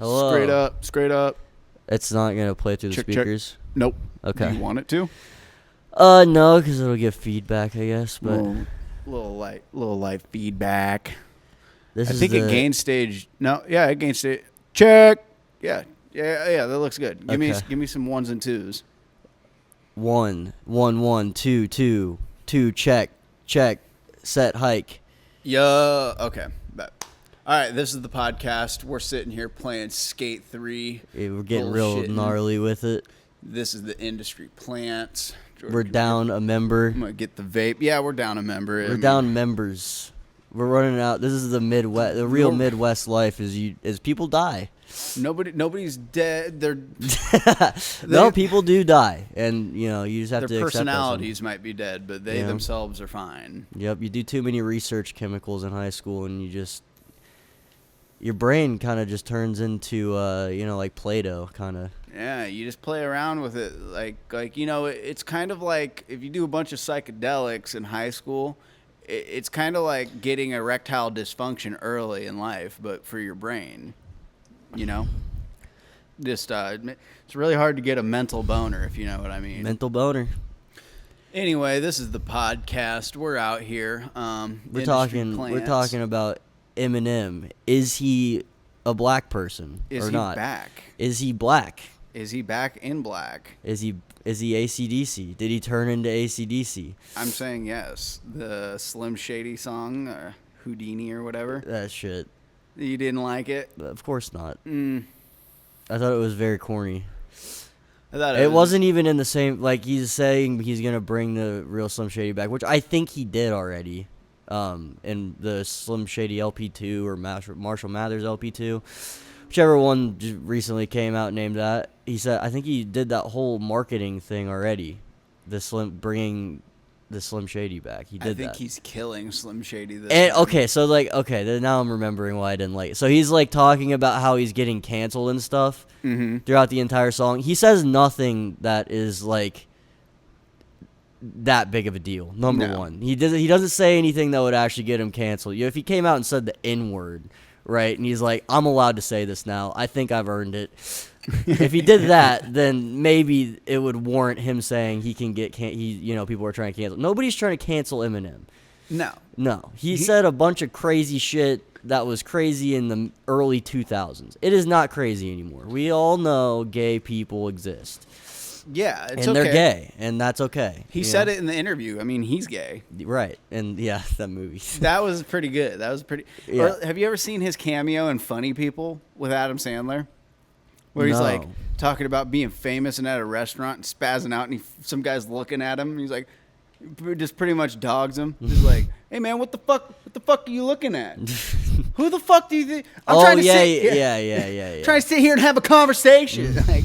Hello. Straight up. It's not going to play through the speakers? Nope. Okay. Do you want it to? No, because it'll give feedback, I guess. But little light feedback. I think it gains stage. No, yeah, it gains stage. Check. Yeah. That looks good. Give me some ones and twos. 1, 1, 1, 2, 2, 2. Check. Set. Hike. Yeah. Okay. All right, this is the podcast. We're sitting here playing Skate 3. Yeah, we're getting real gnarly with it. This is the industry plants. We're down a member. I'm going to get the vape. Yeah, we're down a member. We're down members. We're running out. This is the Midwest. The real Midwest life is people die. Nobody's dead. No, people do die, and you just have to accept their personalities might be dead, but they themselves are fine. Yep, you do too many research chemicals in high school, and your brain kind of just turns into like Play-Doh kind of. Yeah, you just play around with it like it's kind of like if you do a bunch of psychedelics in high school, it's kind of like getting erectile dysfunction early in life, but for your brain. It's really hard to get a mental boner, if you know what I mean. Mental boner. Anyway, this is the podcast. We're out here. We're talking about Eminem. Is he a black person or not? Is he black? Is he back in black? Is he AC/DC? Did he turn into AC/DC? I'm saying yes. The Slim Shady song, Houdini or whatever. That shit. You didn't like it? Of course not. I thought it was very corny. It wasn't even in the same, like he's saying he's going to bring the real Slim Shady back, which I think he did already in the Slim Shady LP2 or Marshall Mathers LP2. Whichever one recently came out named that. He said, I think he did that whole marketing thing already, bringing the Slim Shady back. He did that. I think he's killing Slim Shady this time. Then now I'm remembering why I didn't like it. So he's like talking about how he's getting canceled and stuff throughout the entire song. He says nothing that is like that big of a deal. Number one, he doesn't say anything that would actually get him canceled. If he came out and said the N-word, right, and he's like, I'm allowed to say this now. I think I've earned it. If he did that, then maybe it would warrant him saying he can get people are trying to cancel. Nobody's trying to cancel Eminem. No. He said a bunch of crazy shit that was crazy in the early 2000s. It is not crazy anymore. We all know gay people exist. Yeah, it's and they're gay, and that's okay. He said it in the interview. I mean, he's gay. Right, and yeah, that movie. That was pretty good. Yeah. Or, have you ever seen his cameo in Funny People with Adam Sandler? Where he's like talking about being famous and at a restaurant and spazzing out, and some guy's looking at him, and he's like, just pretty much dogs him. He's like, "Hey man, what the fuck are you looking at? Who the fuck do you think I'm trying to sit here? Yeah. Trying to sit here and have a conversation." Like,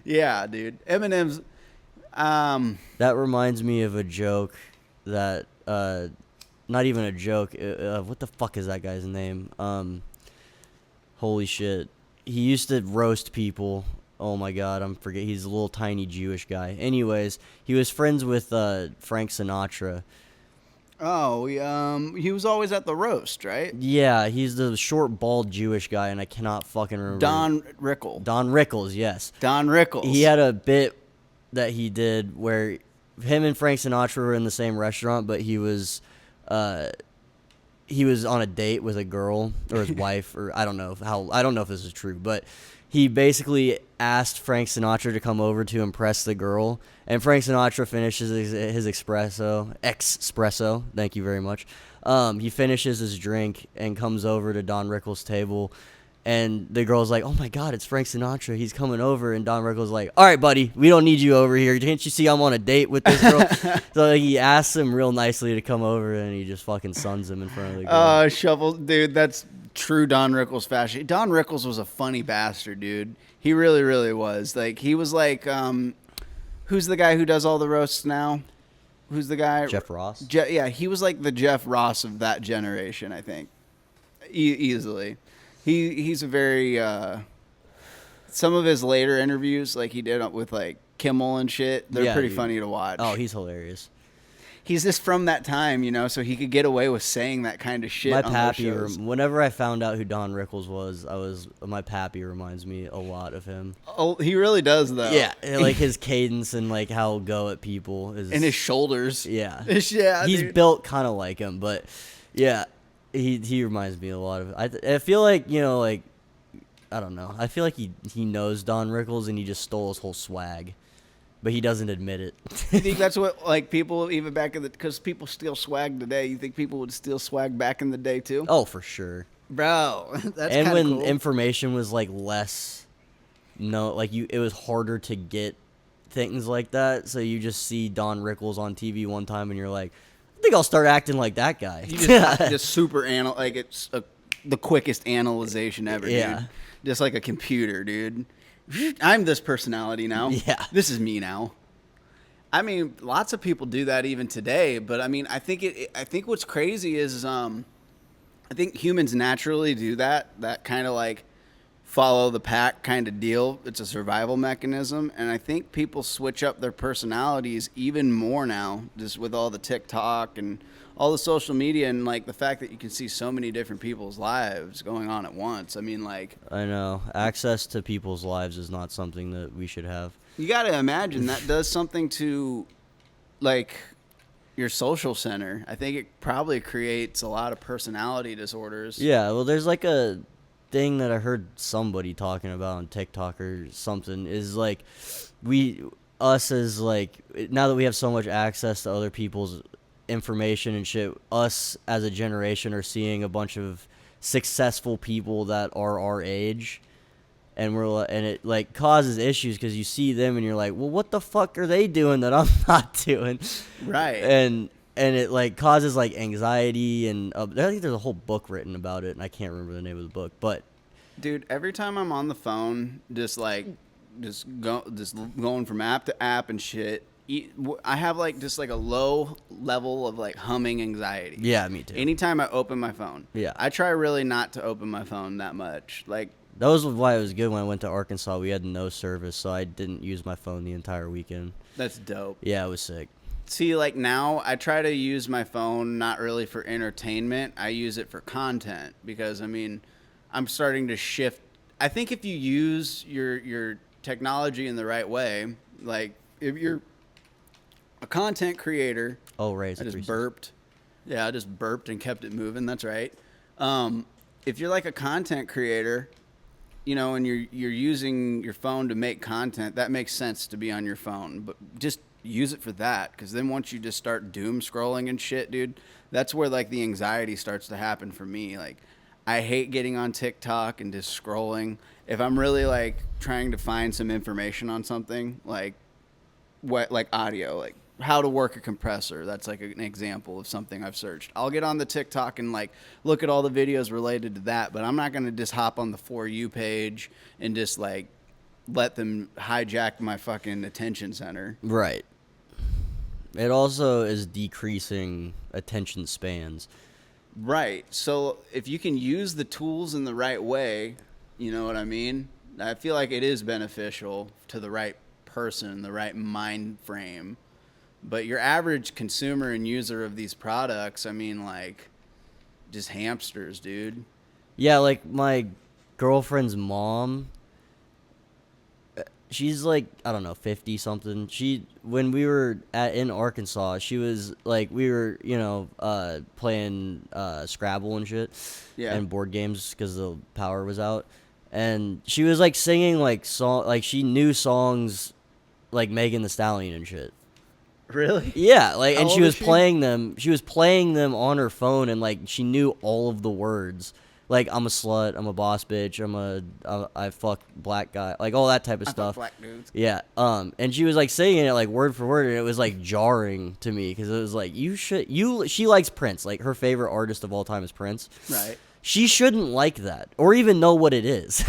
yeah, dude. Eminem's. That reminds me of a joke that, not even a joke. What the fuck is that guy's name? Holy shit. He used to roast people. Oh my god, I'm forgetting. He's a little tiny Jewish guy. Anyways, he was friends with Frank Sinatra. Oh, he was always at the roast, right? Yeah, he's the short, bald Jewish guy, and I cannot fucking remember. Don Rickles. Don Rickles, yes. Don Rickles. He had a bit that he did where him and Frank Sinatra were in the same restaurant, but he was on a date with a girl or his wife, or I don't know if this is true, but he basically asked Frank Sinatra to come over to impress the girl, and Frank Sinatra finishes his espresso. Thank you very much. He finishes his drink and comes over to Don Rickles' table, and the girl's like, "Oh my God, it's Frank Sinatra. He's coming over." And Don Rickles' like, "All right, buddy, we don't need you over here. Can't you see I'm on a date with this girl?" So he asks him real nicely to come over, and he just fucking suns him in front of the girl. Shovel, dude, that's true Don Rickles fashion. Don Rickles was a funny bastard, dude. He really, really was. Like, he was like, who's the guy who does all the roasts now? Who's the guy? Jeff Ross? Yeah, he was like the Jeff Ross of that generation, I think. Easily. He's a very, some of his later interviews, like he did with like Kimmel and shit, they're pretty funny to watch. Oh, he's hilarious. he's just from that time, so he could get away with saying that kind of shit. My on pappy, those shows. whenever I found out who Don Rickles was, my pappy reminds me a lot of him. Oh, he really does though. Yeah, like his cadence and like how he'll go at people is, and his shoulders. Yeah, yeah. He's dude. built kind of like him, but yeah, he reminds me a lot of. I feel like like I don't know. I feel like he knows Don Rickles and he just stole his whole swag. But he doesn't admit it. You think that's what, like, people, even back in the, because people steal swag today, you think people would steal swag back in the day, too? Oh, for sure. Bro, that's kind of cool. And when information was, like, less, it was harder to get things like that, so you just see Don Rickles on TV one time, and you're like, I think I'll start acting like that guy. You just super, it's the quickest analyzation ever, Yeah. dude. Just like a computer, dude. I'm this personality now. Yeah. This is me now. I mean, lots of people do that even today, but I mean, I think what's crazy is I think humans naturally do that kind of like follow the pack kind of deal. It's a survival mechanism, and I think people switch up their personalities even more now, just with all the TikTok and all the social media, and like the fact that you can see so many different people's lives going on at once. I mean, like, I know. Access to people's lives is not something that we should have. you got to imagine that does something to, like, your social center. I think it probably creates a lot of personality disorders. Yeah, well, there's like a thing that I heard somebody talking about on TikTok or something, is like us as like, now that we have so much access to other people's information and shit, us as a generation are seeing a bunch of successful people that are our age, and it like causes issues because you see them and you're like, well, what the fuck are they doing that I'm not doing? Right. And it like causes like anxiety, and I think there's a whole book written about it, and I can't remember the name of the book, but dude, every time I'm on the phone, just going from app to app and shit, I have like just like a low level of like humming anxiety. Yeah, me too. Anytime I open my phone. Yeah. I try really not to open my phone that much. Like, that was why it was good when I went to Arkansas. We had no service, so I didn't use my phone the entire weekend. that's dope. Yeah, it was sick. See, like now I try to use my phone not really for entertainment. I use it for content because, I mean, I'm starting to shift. I think if you use your technology in the right way, like if you're a content creator. Oh, right. I just burped. Yeah, I just burped and kept it moving. That's right. If you're like a content creator, and you're using your phone to make content, that makes sense to be on your phone. But just use it for that, because then once you just start doom scrolling and shit, dude, that's where like the anxiety starts to happen for me. Like, I hate getting on TikTok and just scrolling. If I'm really like trying to find some information on something, like audio, like how to work a compressor, that's like an example of something I've searched. I'll get on the TikTok and like look at all the videos related to that, but I'm not going to just hop on the For You page and just like let them hijack my fucking attention center. Right. It also is decreasing attention spans. Right. So if you can use the tools in the right way, you know what I mean? I feel like it is beneficial to the right person, the right mind frame. But your average consumer and user of these products, I mean, like, just hamsters, dude. Yeah, like my girlfriend's mom, she's like, I don't know, 50 something. When we were in Arkansas, she was like, we were, playing Scrabble and shit. Yeah. And board games because the power was out. And she was like singing like she knew songs like Megan Thee Stallion and shit. Really? Yeah, like, and How she old was is she? playing them. She was playing them on her phone, and like she knew all of the words. Like, I'm a slut, I'm a boss bitch, I fuck black guy, like all that type of stuff. Black dudes. Yeah. And she was like saying it like word for word, and it was like jarring to me because it was like, she likes Prince, like her favorite artist of all time is Prince. Right. She shouldn't like that or even know what it is.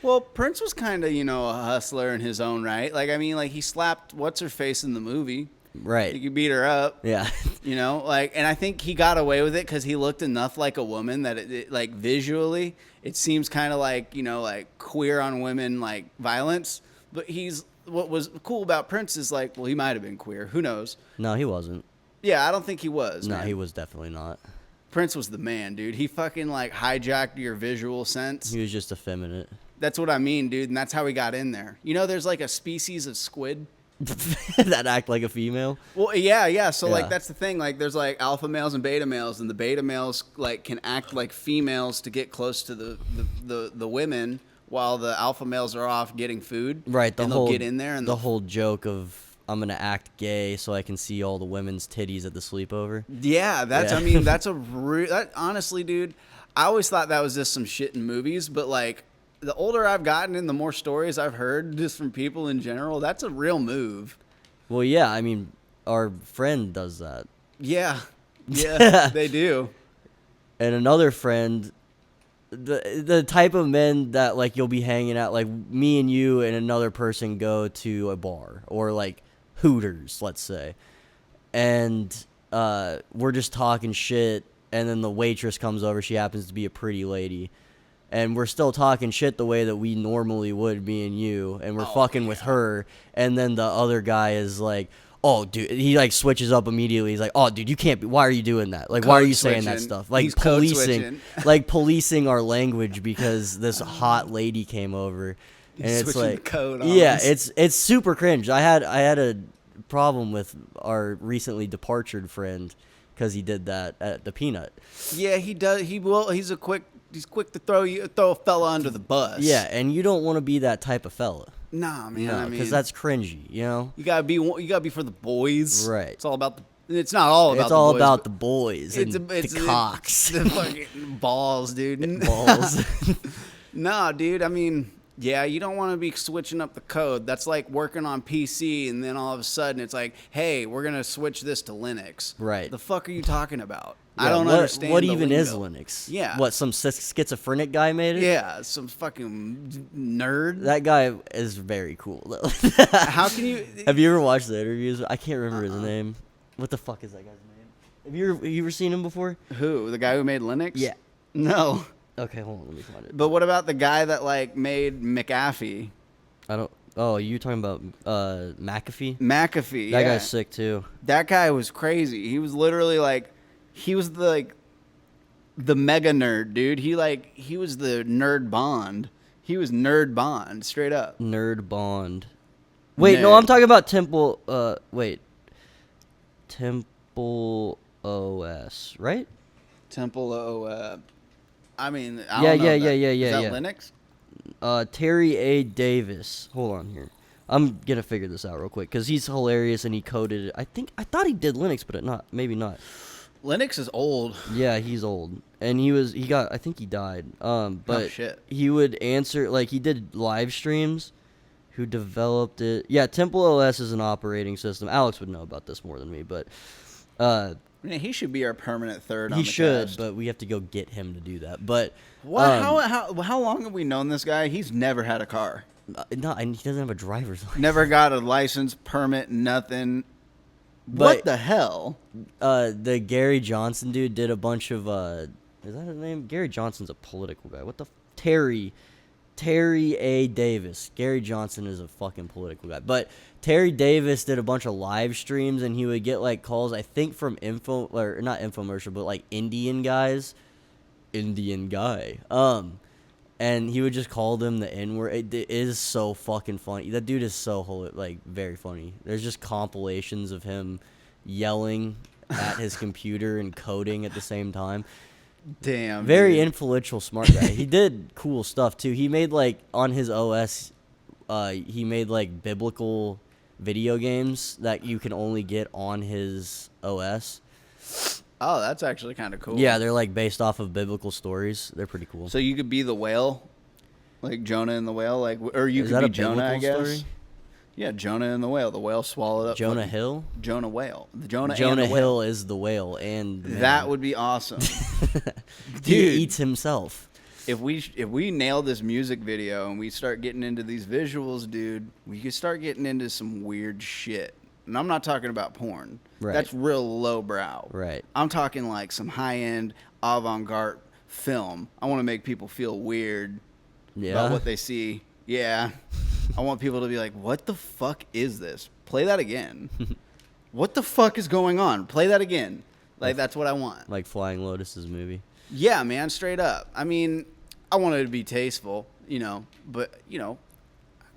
Well, Prince was kind of, a hustler in his own right. Like, I mean, like, he slapped what's-her-face in the movie. Right. He could beat her up. Yeah. And I think he got away with it because he looked enough like a woman that it like, visually, it seems kind of like, like queer on women, like, violence. But what was cool about Prince is like, well, he might have been queer. Who knows? No, he wasn't. Yeah, I don't think he was. No, man. he was definitely not. Prince was the man, dude. He fucking like hijacked your visual sense. He was just effeminate. That's what I mean, dude, and that's how he got in there. You know, there's like a species of squid that act like a female. Well, yeah. So Yeah. like that's the thing. Like there's like alpha males and beta males, and the beta males like can act like females to get close to the women, while the alpha males are off getting food. Right. And they'll get in there, and the whole joke of I'm gonna act gay so I can see all the women's titties at the sleepover. Yeah, that's. Yeah. I mean, that's that honestly, dude. I always thought that was just some shit in movies, but like the older I've gotten and the more stories I've heard just from people in general, that's a real move. Well, yeah. I mean, our friend does that. Yeah, they do. And another friend, the type of men that like you'll be hanging out, like me and you and another person go to a bar or like Hooters, let's say, and we're just talking shit, and then the waitress comes over. She happens to be a pretty lady, and we're still talking shit the way that we normally would, me and you, and we're fucking with her, and then the other guy is like, oh, dude, he like switches up immediately. He's like, oh, dude, you can't be, why are you doing that? Like, why are you saying that stuff? Like, He's code policing, switching. like policing our language because this hot lady came over. And He's it's switching like, the code on yeah, us. it's super cringe. I had a problem with our recently departed friend because he did that at the Peanut. Yeah, he does. He's quick to throw a fella under the bus. Yeah, and you don't want to be that type of fella. Nah, man. No, I mean, because that's cringy, you know? you gotta be for the boys. Right. It's all about the. It's not all about. It's all the boys, about but the boys and the cocks. The fucking balls, dude. Balls. Nah, dude. I mean, yeah, you don't want to be switching up the code. That's like working on PC, and then all of a sudden it's like, hey, we're gonna switch this to Linux. Right. The fuck are you talking about? Yeah, I don't understand. What the even is lingo. Linux? Yeah. What, some schizophrenic guy made it? Yeah, some fucking nerd. That guy is very cool, though. How can you? Have you ever watched the interviews? I can't remember his name. What the fuck is that guy's name? Have you ever seen him before? Who? The guy who made Linux? Yeah. No. Okay, hold on. Let me find it. But what about the guy that like made McAfee? I don't. Oh, you talking about McAfee? McAfee. That yeah. guy's sick too. That guy was crazy. He was literally like, he was the mega nerd, dude. He was the nerd Bond. He was nerd Bond, straight up. Nerd Bond. Wait, no, Nerd. I'm talking about Temple. Wait. Temple OS, right? Temple I mean, I Yeah, don't know yeah, if that- yeah, is yeah, that yeah. Linux? Terry A. Davis. Hold on here. I'm gonna figure this out real quick because he's hilarious and he coded it. I thought he did Linux, but maybe not. Linux is old. Yeah, he's old, and I think he died. But shit. he would answer, like, he did live streams. Who developed it? Yeah, Temple OS is an operating system. Alex would know about this more than me, but I mean, he should be our permanent third. On he the should. cast. But we have to go get him to do that. But What? How long have we known this guy? He's never had a car. no, and he doesn't have a driver's license. Never got a license, permit, nothing. But- What the hell? The Gary Johnson dude did a bunch of is that his name? Gary Johnson's a political guy. What the Terry A. Davis. Gary Johnson is a fucking political guy. But Terry Davis did a bunch of live streams, and he would get like calls, I think, from not infomercial, but like Indian guy. And he would just call them the N-word. It is so fucking funny. That dude is so very funny. There's just compilations of him yelling at his computer and coding at the same time. Damn. Very dude. influential, smart guy. He did cool stuff too. He made like on his OS, he made like biblical video games that you can only get on his OS. Oh, that's actually kind of cool. Yeah, they're like based off of biblical stories. They're pretty cool. So you could be the whale, like Jonah and the whale, or you Is could that be a Jonah, I biblical guess. story? Yeah, Jonah and the whale. The whale swallowed up. Jonah fucking- Hill? Jonah whale. Jonah Jonah and the whale. Hill is the whale, and That would be awesome. he Dude. eats himself. If we nail this music video and we start getting into these visuals, dude, we could start getting into some weird shit. And I'm not talking about porn. Right. That's real lowbrow. Right. I'm talking like some high-end avant-garde film. I want to make people feel weird Yeah. about what they see. Yeah. I want people to be like, what the fuck is this? Play that again. what the fuck is going on? Play that again. Like, that's what I want. Like Flying Lotus's movie. Yeah, man, straight up. I mean, I wanted it to be tasteful, but,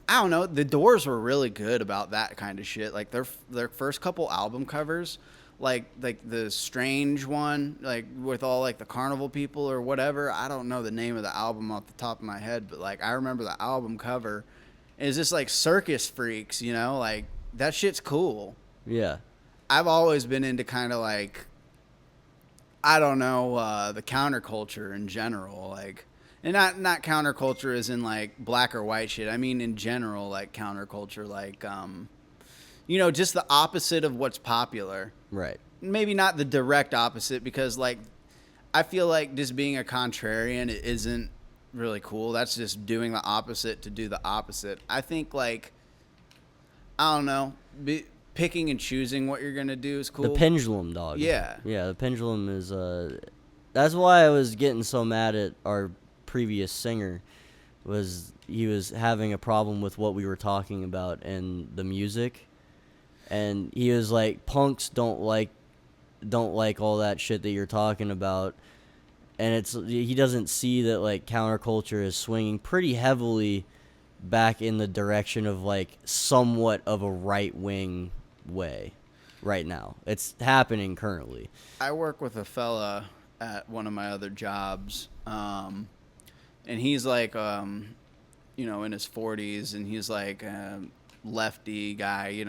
I don't know. The Doors were really good about that kind of shit. Like, their first couple album covers, like the Strange one, like, with all, like, the carnival people or whatever. I don't know the name of the album off the top of my head, but, like, I remember the album cover. It's just, like, circus freaks, Like, that shit's cool. Yeah. I've always been into kind of, like, I don't know, the counterculture in general, like, and not counterculture as in like black or white shit. I mean in general, like counterculture, like, just the opposite of what's popular. Right. Maybe not the direct opposite, because like, I feel like just being a contrarian isn't really cool. That's just doing the opposite to do the opposite. I think like, I don't know, picking and choosing what you're going to do is cool. The pendulum, dog. Yeah. Yeah, the pendulum is, that's why I was getting so mad at our previous singer, was he was having a problem with what we were talking about and the music. And he was like, punks don't like all that shit that you're talking about. And he doesn't see that like counterculture is swinging pretty heavily back in the direction of like somewhat of a right-wing way right now. It's happening currently. I work with a fella at one of my other jobs, and he's like, in his 40s, and he's like a lefty guy,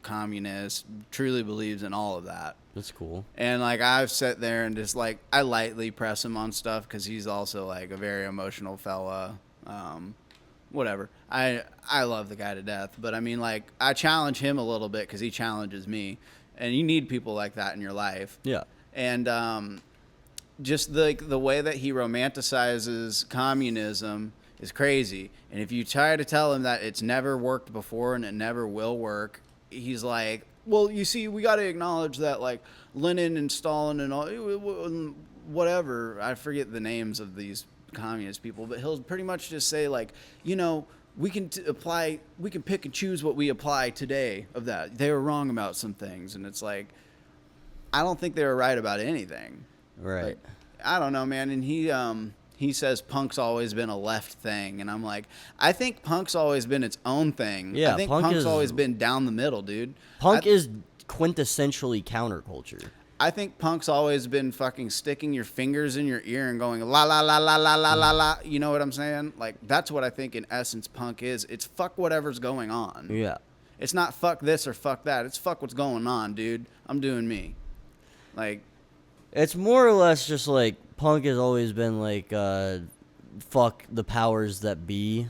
communist, truly believes in all of that. That's cool. And like, I've sat there and just like, I lightly press him on stuff because he's also like a very emotional fella. Whatever. I love the guy to death, but I mean, like, I challenge him a little bit because he challenges me, and you need people like that in your life. Yeah. And just the way that he romanticizes communism is crazy. And if you try to tell him that it's never worked before and it never will work, he's like, well, you see, we got to acknowledge that like Lenin and Stalin and all, whatever, I forget the names of these communist people, but he'll pretty much just say like, we can pick and choose what we apply today of that. They were wrong about some things. And it's like, I don't think they were right about anything. Right. Like, I don't know, man. And he says punk's always been a left thing. And I'm like, I think punk's always been its own thing. Yeah, I think punk's always been down the middle, dude. Punk is quintessentially counterculture. I think punk's always been fucking sticking your fingers in your ear and going la la la la la la la la. You know what I'm saying? Like, that's what I think in essence punk is. It's fuck whatever's going on. Yeah. It's not fuck this or fuck that. It's fuck what's going on, dude. I'm doing me. Like, it's more or less just like punk has always been like fuck the powers that be,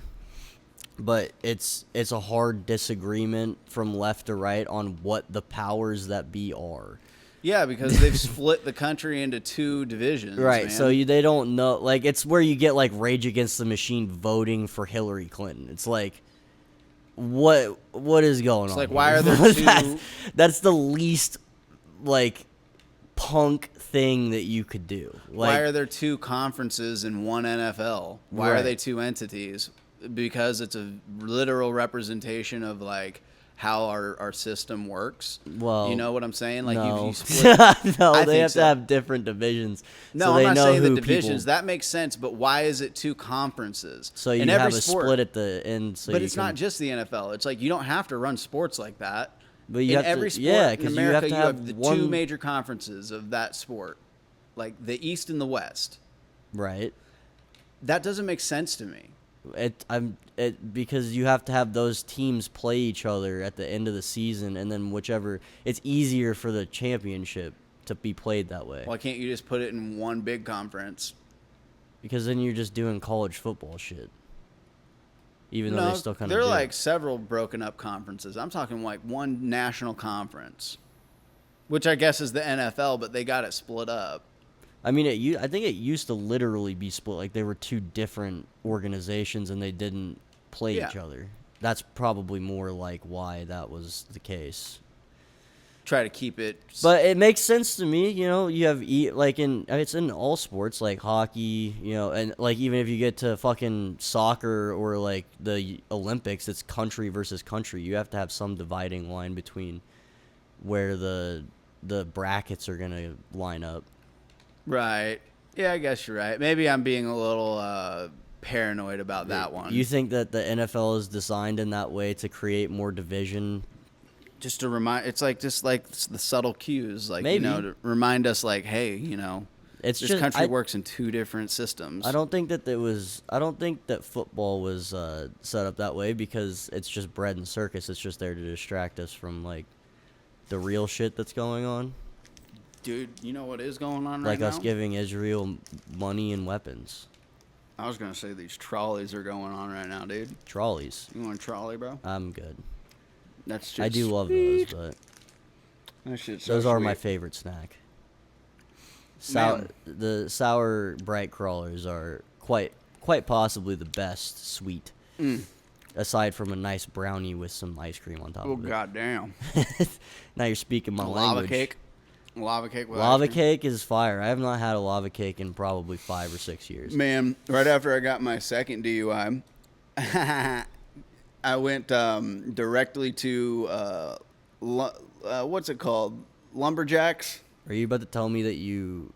but it's a hard disagreement from left to right on what the powers that be are. Yeah, because they've split the country into two divisions. Right, man. so they don't know. Like, it's where you get like Rage Against the Machine voting for Hillary Clinton. It's like, what is going on? It's like, why are there two? That's the least like punk thing that you could do. Like, why are there two conferences in one NFL? Why are they two entities? Because it's a literal representation of like how our system works. Well, you know what I'm saying? Like, no. you split. No, they have to have different divisions. No, so I'm they not know saying who the divisions. People, that makes sense, but why is it two conferences? So you in have every a sport, split at the end. So but you it's not just the NFL. It's like, you don't have to run sports like that. But you in have every to, sport yeah, in because America, you have the one, two major conferences of that sport, like the East and the West. Right. That doesn't make sense to me. Because you have to have those teams play each other at the end of the season, and then whichever, it's easier for the championship to be played that way. Why can't you just put it in one big conference? Because then you're just doing college football shit. Even though they still kind of there are do. like several broken up conferences. I'm talking like one national conference, which I guess is the NFL, but they got it split up. I mean, I think it used to literally be split. Like, they were two different organizations and they didn't play each other. That's probably more like why that was the case. Try to keep it. But it makes sense to me, you have, it's in all sports, like hockey, and like even if you get to fucking soccer or like the Olympics, it's country versus country. You have to have some dividing line between where the brackets are gonna line up. Right. Yeah, I guess you're right. Maybe I'm being a little paranoid about that one. You think that the NFL is designed in that way to create more division? Just to remind, it's like the subtle cues, like, Maybe. to remind us, like, hey, It's this just country works in two different systems. I don't think that football was set up that way because it's just bread and circus. It's just there to distract us from like the real shit that's going on. Dude, you know what is going on like right now? us giving Israel money and weapons. I was gonna say these trolleys are going on right now, dude. Trolleys. You want a trolley, bro? I'm good. That's just I do love those, but that shit's so those are my sweet. favorite snack. Man. The sour bright crawlers are quite possibly the best sweet, aside from a nice brownie with some ice cream on top Oh of it. goddamn! Now you're speaking my Lava language. cake. Lava cake with Lava ice cream. cake is fire. I have not had a lava cake in probably 5 or 6 years. Man, right after I got my second DUI, I went directly to what's it called? Lumberjacks. Are you about to tell me that you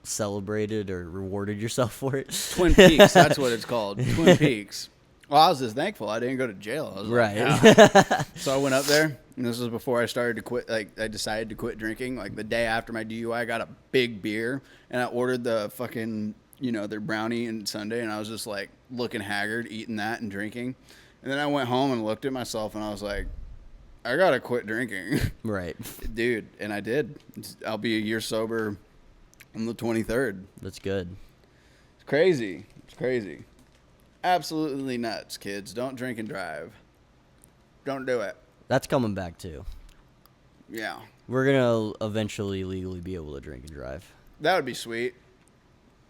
celebrated or rewarded yourself for it? Twin Peaks. That's what it's called. Twin Peaks. Well, I was just thankful I didn't go to jail. I was like, Right. yeah. So I went up there, and this was before I started to quit. Like, I decided to quit drinking. Like, the day after my DUI, I got a big beer, and I ordered the fucking, their brownie and sundae, and I was just, like, looking haggard, eating that and drinking. And then I went home and looked at myself, and I was like, I gotta quit drinking. Right. Dude, and I did. I'll be a year sober on the 23rd. That's good. It's crazy. It's crazy. Absolutely nuts, kids. Don't drink and drive. Don't do it. That's coming back too. Yeah. We're going to eventually legally be able to drink and drive. That would be sweet.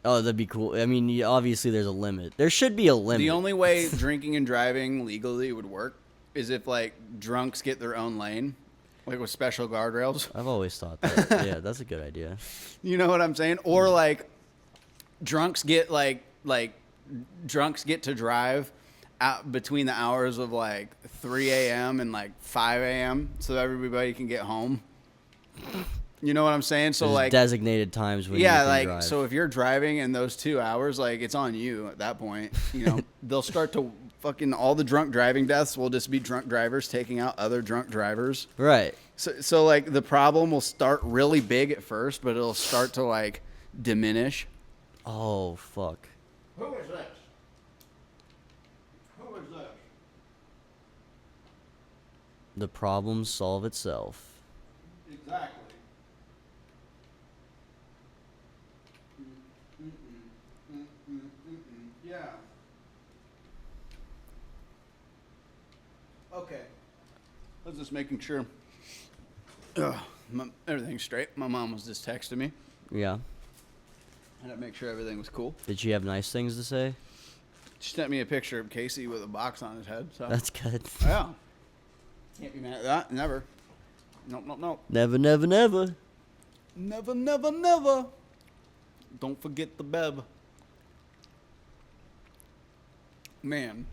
Oh, that'd be cool. I mean, obviously there's a limit. There should be a limit. The only way drinking and driving legally would work is if, like, drunks get their own lane, like with special guardrails. I've always thought that. Yeah, that's a good idea. You know what I'm saying? Or, like, drunks get, drunks get to drive out between the hours of, like, 3 a.m. and, like, 5 a.m. so everybody can get home. You know what I'm saying? So, There's like, designated times when you can drive. so if you're driving in those 2 hours, like, it's on you at that point. They'll start to fucking, all the drunk driving deaths will just be drunk drivers taking out other drunk drivers. Right. So like, the problem will start really big at first, but it'll start to, like, diminish. Oh, fuck. Who is this? Who is this? The problems solve itself. Exactly. Yeah. Okay. I was just making sure. Everything's straight. My mom was just texting me. Yeah. I had to make sure everything was cool. Did she have nice things to say? She sent me a picture of Casey with a box on his head. So That's good. yeah. Can't be mad at that. Never. Nope. Never, never, never. Never, never, never. Don't forget the Beb. Man,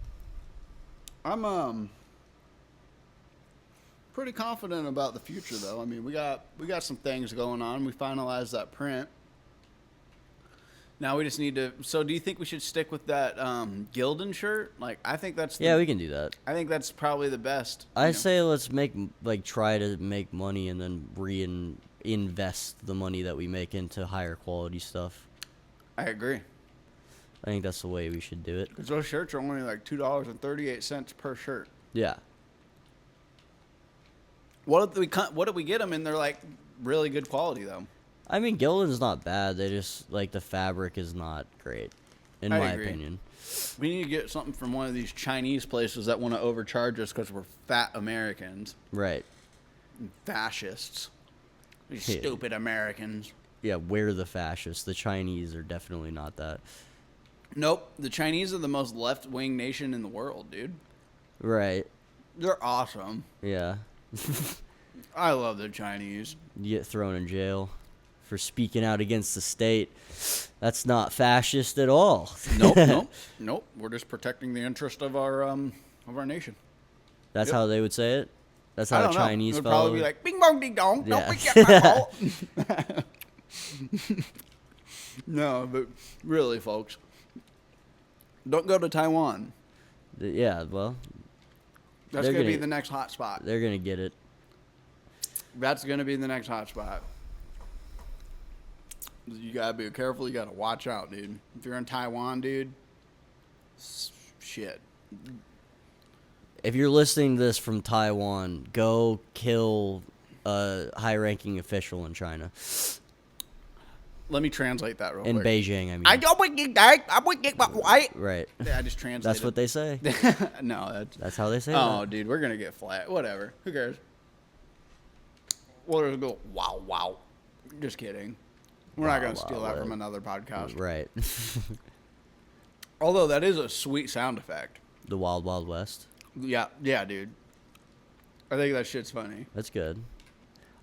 I'm pretty confident about the future, though. I mean, we got some things going on. We finalized that print. Now we just need to. So, do you think we should stick with that Gildan shirt? Like, I think that's. Yeah, we can do that. I think that's probably the best. I say let's try to make money and then reinvest the money that we make into higher quality stuff. I agree. I think that's the way we should do it. Because those shirts are only like $2.38 per shirt. Yeah. What if we get them and they're like really good quality though? I mean, Gildan's not bad. They just, the fabric is not great, in my agree. opinion. We need to get something from one of these Chinese places that want to overcharge us because we're fat Americans. Right. And fascists. These Yeah. stupid Americans. Yeah, we're the fascists. The Chinese are definitely not that. Nope. The Chinese are the most left-wing nation in the world, dude. Right. They're awesome. Yeah. I love the Chinese. You get thrown in jail for speaking out against the state. That's not fascist at all. Nope. We're just protecting the interest of our nation. That's Yep. how they would say it? That's how the Chinese It would spell probably be like, bing bong ding dong, Yeah. don't forget my ball. No, but really, folks, don't go to Taiwan. Yeah, well, That's going to be the next hot spot. they're gonna get it. That's going to be the next hot spot. You got to be careful. You got to watch out, dude. If you're in Taiwan, dude, shit. If you're listening to this from Taiwan, go kill a high-ranking official in China. Let me translate that real In quick. Beijing, I mean. I don't want to get I want to get my white. Right. Yeah, I just translated. That's what they say. No, That's how they say oh, that. dude, we're gonna get flat. Whatever. Who cares? We'll just go wow, wow. Just kidding. We're not gonna steal that from another podcast. Right. Although that is a sweet sound effect. The Wild Wild West. Yeah, dude. I think that shit's funny. That's good.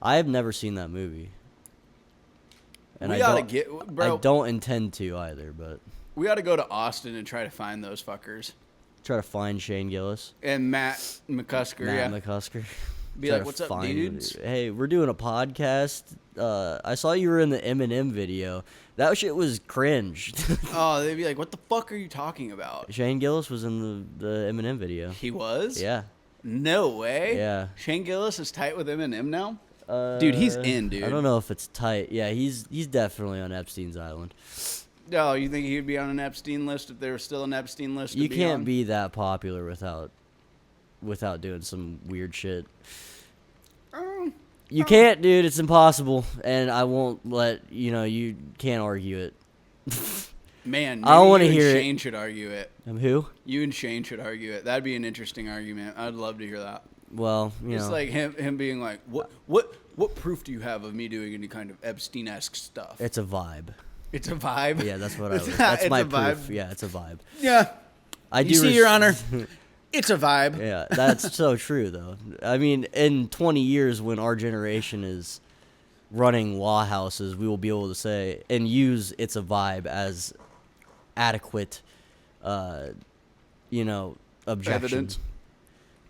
I have never seen that movie. And We gotta get, bro. I don't intend to either, but We ought to go to Austin and try to find those fuckers. try to find Shane Gillis. And Matt McCusker. Matt yeah. McCusker. Be Try like, to what's up, find- dudes? Hey, we're doing a podcast. I saw you were in the Eminem video. That shit was cringe. Oh, they'd be like, what the fuck are you talking about? Shane Gillis was in the Eminem video. He was? Yeah. No way? Yeah. Shane Gillis is tight with Eminem now? Dude, he's in, dude. I don't know if it's tight. Yeah, he's definitely on Epstein's island. No, you think he'd be on an Epstein list if there was still an Epstein list? You can't be that popular without doing some weird shit. You can't, dude. It's impossible, and I won't let you can't argue it. Man, I don't wanna you and hear it. Shane should argue it. Who? You and Shane should argue it. That'd be an interesting argument. I'd love to hear that. Well, It's like him being like, what proof do you have of me doing any kind of Epstein-esque stuff? it's a vibe. It's a vibe. Yeah, that's what I was. That's It's my a vibe. proof. Yeah, it's a vibe. Yeah. I You see, Your Honor, it's a vibe. Yeah, that's so true, though. I mean, in 20 years, when our generation is running law houses, we will be able to say and use "it's a vibe" as adequate, objection Evidence.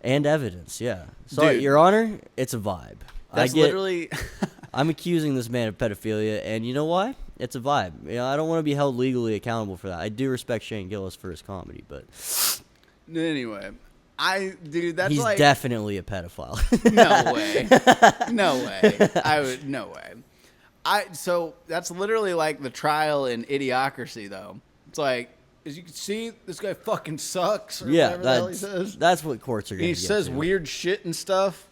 and evidence. Yeah. Sorry, Dude. Your Honor, it's a vibe. That's literally. I'm accusing this man of pedophilia, and you know why? It's a vibe. I don't want to be held legally accountable for that. I do respect Shane Gillis for his comedy, but Anyway, that's he's like definitely a pedophile. no way, no way. No way. So that's literally like the trial in Idiocracy, though. It's like, as you can see, this guy fucking sucks. Or Yeah, whatever the hell he says. that's what courts are And going he to get says to. weird shit and stuff.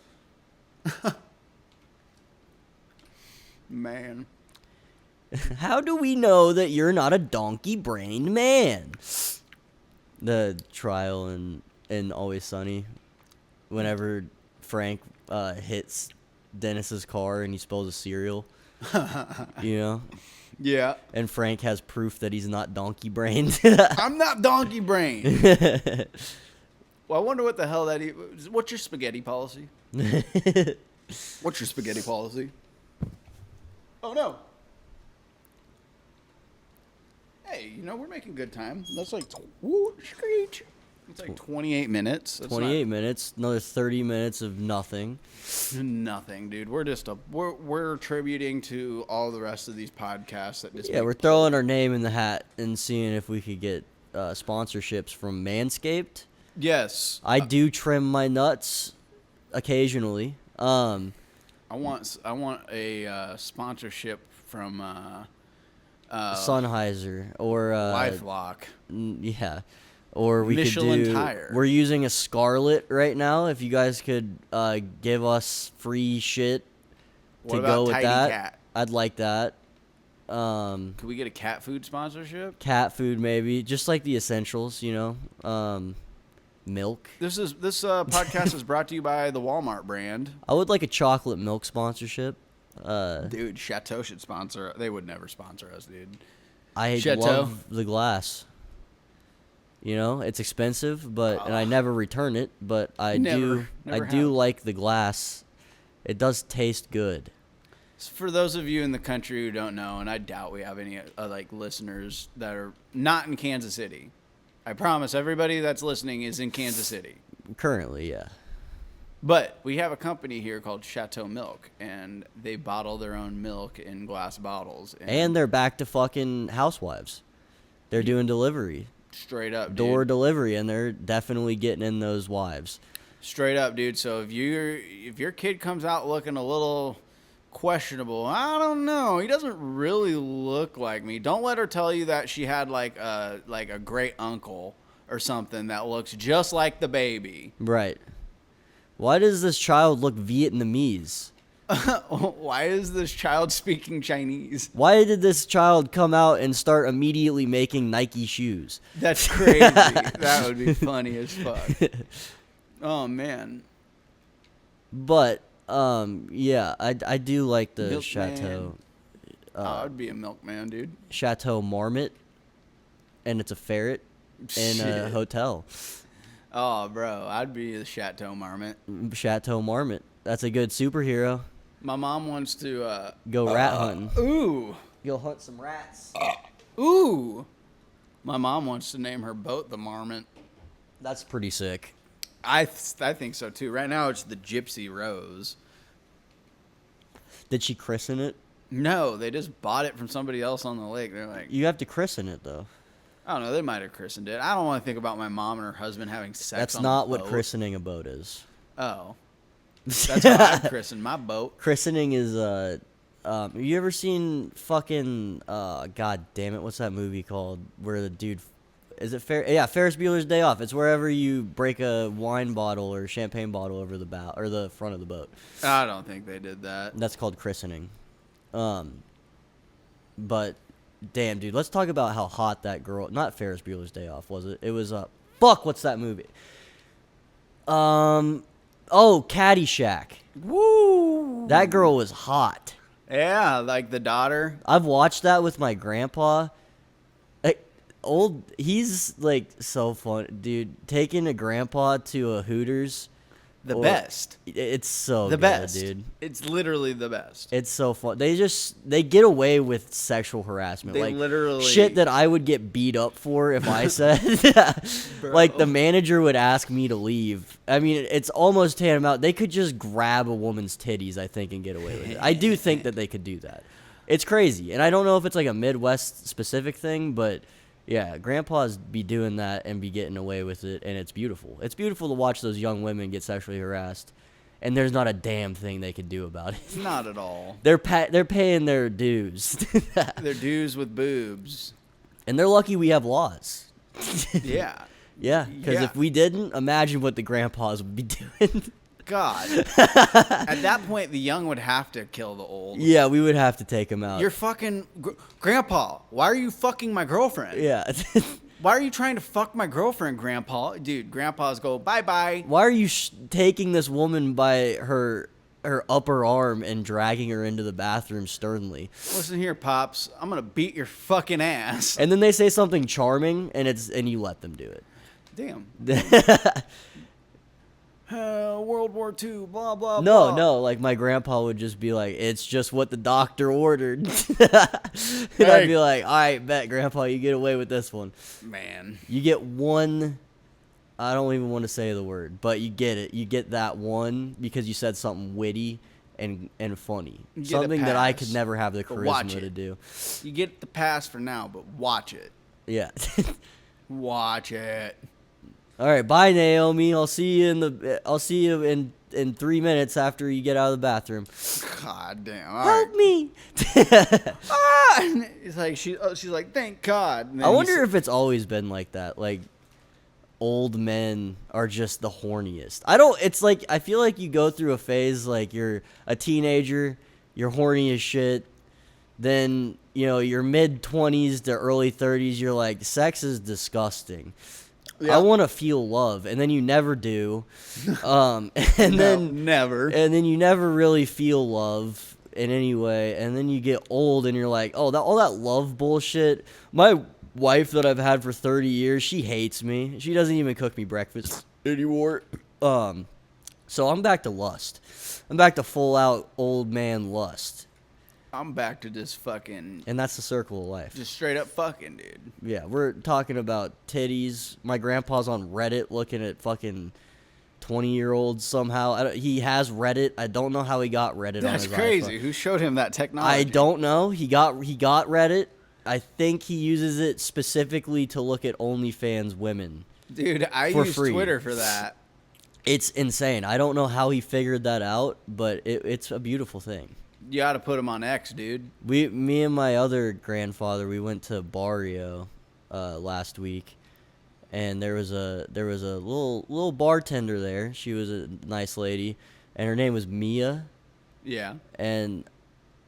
Man. How do we know that you're not a donkey-brained man? The trial in Always Sunny, whenever Frank hits Dennis's car and he spills a cereal, Yeah. and Frank has proof that he's not donkey-brained. I'm not donkey brain. Well, I wonder what the hell that is. What's your spaghetti policy? What's your spaghetti policy? Oh, no. Hey, we're making good time. That's like, screech. It's like 28 minutes. That's 28 minutes, another 30 minutes of nothing. Nothing, dude. We're just we're attributing to all the rest of these podcasts that just Yeah, we're throwing our name in the hat and seeing if we could get sponsorships from Manscaped. Yes. I do trim my nuts occasionally. I want a sponsorship from Sennheiser or LifeLock. Yeah, or we Michelin could do. tire. We're using a Scarlet right now. If you guys could give us free shit What to about go with Tidy that, Cat? I'd like that. Could we get a cat food sponsorship? Cat food maybe, just like the essentials, milk. This podcast is brought to you by the Walmart brand. I would like a chocolate milk sponsorship. Dude, Chateau should sponsor. They would never sponsor us, dude. I Chateau. love the glass. It's expensive, and I never return it. But I do have. like the glass. It does taste good. For those of you in the country who don't know, and I doubt we have any listeners that are not in Kansas City. I promise everybody that's listening is in Kansas City. Currently, yeah. But we have a company here called Chateau Milk, and they bottle their own milk in glass bottles. And they're back to fucking housewives. They're doing delivery. Straight up, Door dude. delivery, and they're definitely getting in those wives. Straight up, dude. So if your kid comes out looking a little questionable, I don't know. He doesn't really look like me. Don't let her tell you that she had like a great uncle or something that looks just like the baby. Right. Why does this child look Vietnamese? Why is this child speaking Chinese? Why did this child come out and start immediately making Nike shoes? That's crazy. That would be funny as fuck. Oh, man. But, yeah, I do like the Milkman. Chateau. I'd be a milkman, dude. Chateau Marmot. And it's a ferret in a Shit. hotel. Oh, bro. I'd be the Chateau Marmot. Chateau Marmot. That's a good superhero. My mom wants to Go rat hunting. Ooh. Go hunt some rats. Ooh. My mom wants to name her boat the Marmot. That's pretty sick. I think so too. Right now it's the Gypsy Rose. Did she christen it? No, they just bought it from somebody else on the lake. They're like, You have to christen it, though. I don't know. They might have christened it. I don't want to think about my mom and her husband having sex. That's on not the what boat. christening a boat is. Oh, that's how I'd christen my boat. Christening is have you ever seen fucking god damn it, what's that movie called where the dude is it fair yeah, Ferris Bueller's Day Off. It's wherever you break a wine bottle or champagne bottle over the bow or the front of the boat. I don't think they did that. That's called christening. But damn, dude, let's talk about how hot that girl, not Ferris Bueller's Day Off, was it? It was fuck, what's that movie? Caddyshack. Woo! That girl was hot. Yeah, like the daughter. I've watched that with my grandpa. He's like so fun, dude. Taking a grandpa to a Hooters, Best. It's so The good, best, dude. It's literally the best. It's so fun. They get away with sexual harassment. They like literally shit that I would get beat up for if I said. Like the manager would ask me to leave. I mean, it's almost tantamount. They could just grab a woman's titties, I think, and get away with it. I do think that they could do that. It's crazy, and I don't know if it's like a Midwest specific thing, but yeah, grandpas be doing that and be getting away with it, and it's beautiful. It's beautiful to watch those young women get sexually harassed, and there's not a damn thing they can do about it. Not at all. They're paying their dues. They're dudes with boobs. And they're lucky we have laws. Yeah. Yeah, because Yeah. if we didn't, imagine what the grandpas would be doing. God. At that point, the young would have to kill the old. Yeah, we would have to take them out. You're fucking... Grandpa, why are you fucking my girlfriend? Yeah. Why are you trying to fuck my girlfriend, Grandpa? Dude, Grandpas go, bye-bye. Why are you taking this woman by her upper arm and dragging her into the bathroom sternly? Listen here, Pops. I'm going to beat your fucking ass. And then they say something charming, and you let them do it. Damn. World War II, blah, blah, blah. No, like my grandpa would just be like, it's just what the doctor ordered. And I'd be like, all right, bet, Grandpa, you get away with this one. Man. You get one, I don't even want to say the word, but you get it. You get that one because you said something witty and funny. You get a Something that I pass, could never have the but watch charisma it. to do. You get the pass for now, but watch it. Yeah. Watch it. All right, bye, Naomi. I'll see you in 3 minutes after you get out of the bathroom. God damn. All Help right. me. Ah! And it's like she's like, thank God. And then I wonder if it's always been like that. Like old men are just the horniest. It's like I feel like you go through a phase like you're a teenager, you're horny as shit. Then, your mid 20s to early 30s, you're like, sex is disgusting. Yeah. I want to feel love, and then you never do. Never. And then you never really feel love in any way, and then you get old, and you're like, oh, all that love bullshit. My wife that I've had for 30 years, she hates me. She doesn't even cook me breakfast anymore. So I'm back to lust. I'm back to full-out old man lust. I'm back to just fucking... And that's the circle of life. Just straight up fucking, dude. Yeah, we're talking about titties. My grandpa's on Reddit looking at fucking 20-year-old somehow. He has Reddit. I don't know how he got Reddit on his iPhone. That's crazy. Who showed him that technology? I don't know. He got Reddit. I think he uses it specifically to look at OnlyFans women. Dude, I use Twitter for that. It's insane. I don't know how he figured that out, but it's a beautiful thing. You got to put him on X, dude. Me and my other grandfather, we went to Barrio last week, and there was a little bartender there. She was a nice lady, and her name was Mia. Yeah. And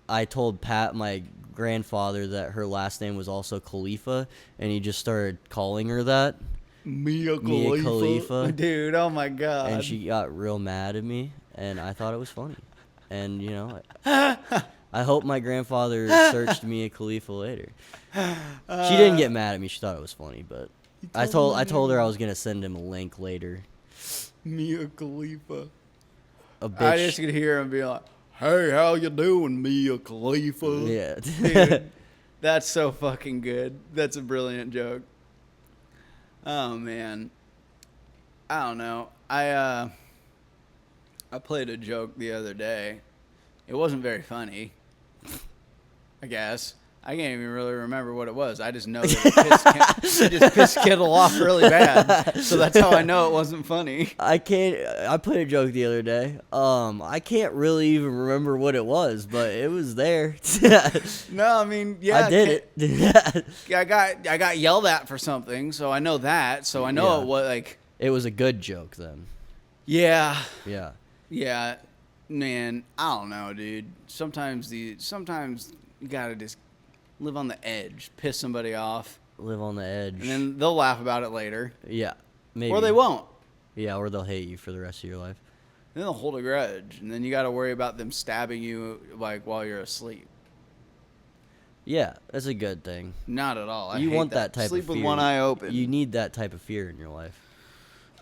I told Pat, my grandfather, that her last name was also Khalifa, and he just started calling her that. Mia Khalifa. Dude, oh my God. And she got real mad at me, and I thought it was funny. And, you know, I hope my grandfather searched Mia Khalifa later. She didn't get mad at me. She thought it was funny, but I told her I was going to send him a link later. Mia Khalifa. A bitch. I just could hear him be like, "Hey, how you doing, Mia Khalifa?" Yeah. Dude, that's so fucking good. That's a brilliant joke. Oh, man. I don't know. I played a joke the other day. It wasn't very funny, I guess. I can't even really remember what it was. I just know that it just pissed Kittle off really bad. So that's how I know it wasn't funny. I played a joke the other day. I can't really even remember what it was, but it was there. No, I mean, yeah. I did it. I got yelled at for something, so I know that. So I know it was like... It was a good joke then. Yeah. Yeah. Yeah. Man, I don't know, dude. Sometimes you gotta just live on the edge, piss somebody off. Live on the edge. And then they'll laugh about it later. Yeah, maybe. Or they won't. Yeah, or they'll hate you for the rest of your life. Then they'll hold a grudge, and then you got to worry about them stabbing you like while you're asleep. Yeah, that's a good thing. Not at all. You want that type of fear. Sleep with one eye open. You need that type of fear in your life.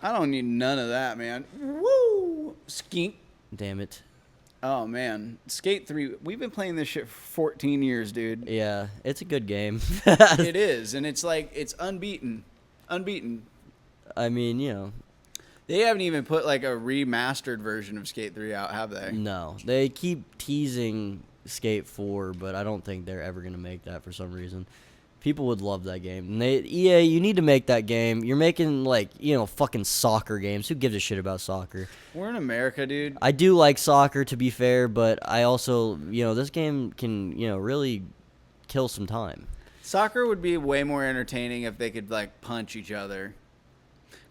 I don't need none of that, man. Woo! Skink. Damn it. Oh, man. Skate 3. We've been playing this shit for 14 years, dude. Yeah, it's a good game. It is, and it's like, it's unbeaten. Unbeaten. I mean, you know. They haven't even put like a remastered version of Skate 3 out, have they? No. They keep teasing Skate 4, but I don't think they're ever going to make that for some reason. People would love that game. And EA, you need to make that game. You're making, like, you know, fucking soccer games. Who gives a shit about soccer? We're in America, dude. I do like soccer, to be fair, but I also, you know, this game can, you know, really kill some time. Soccer would be way more entertaining if they could, like, punch each other.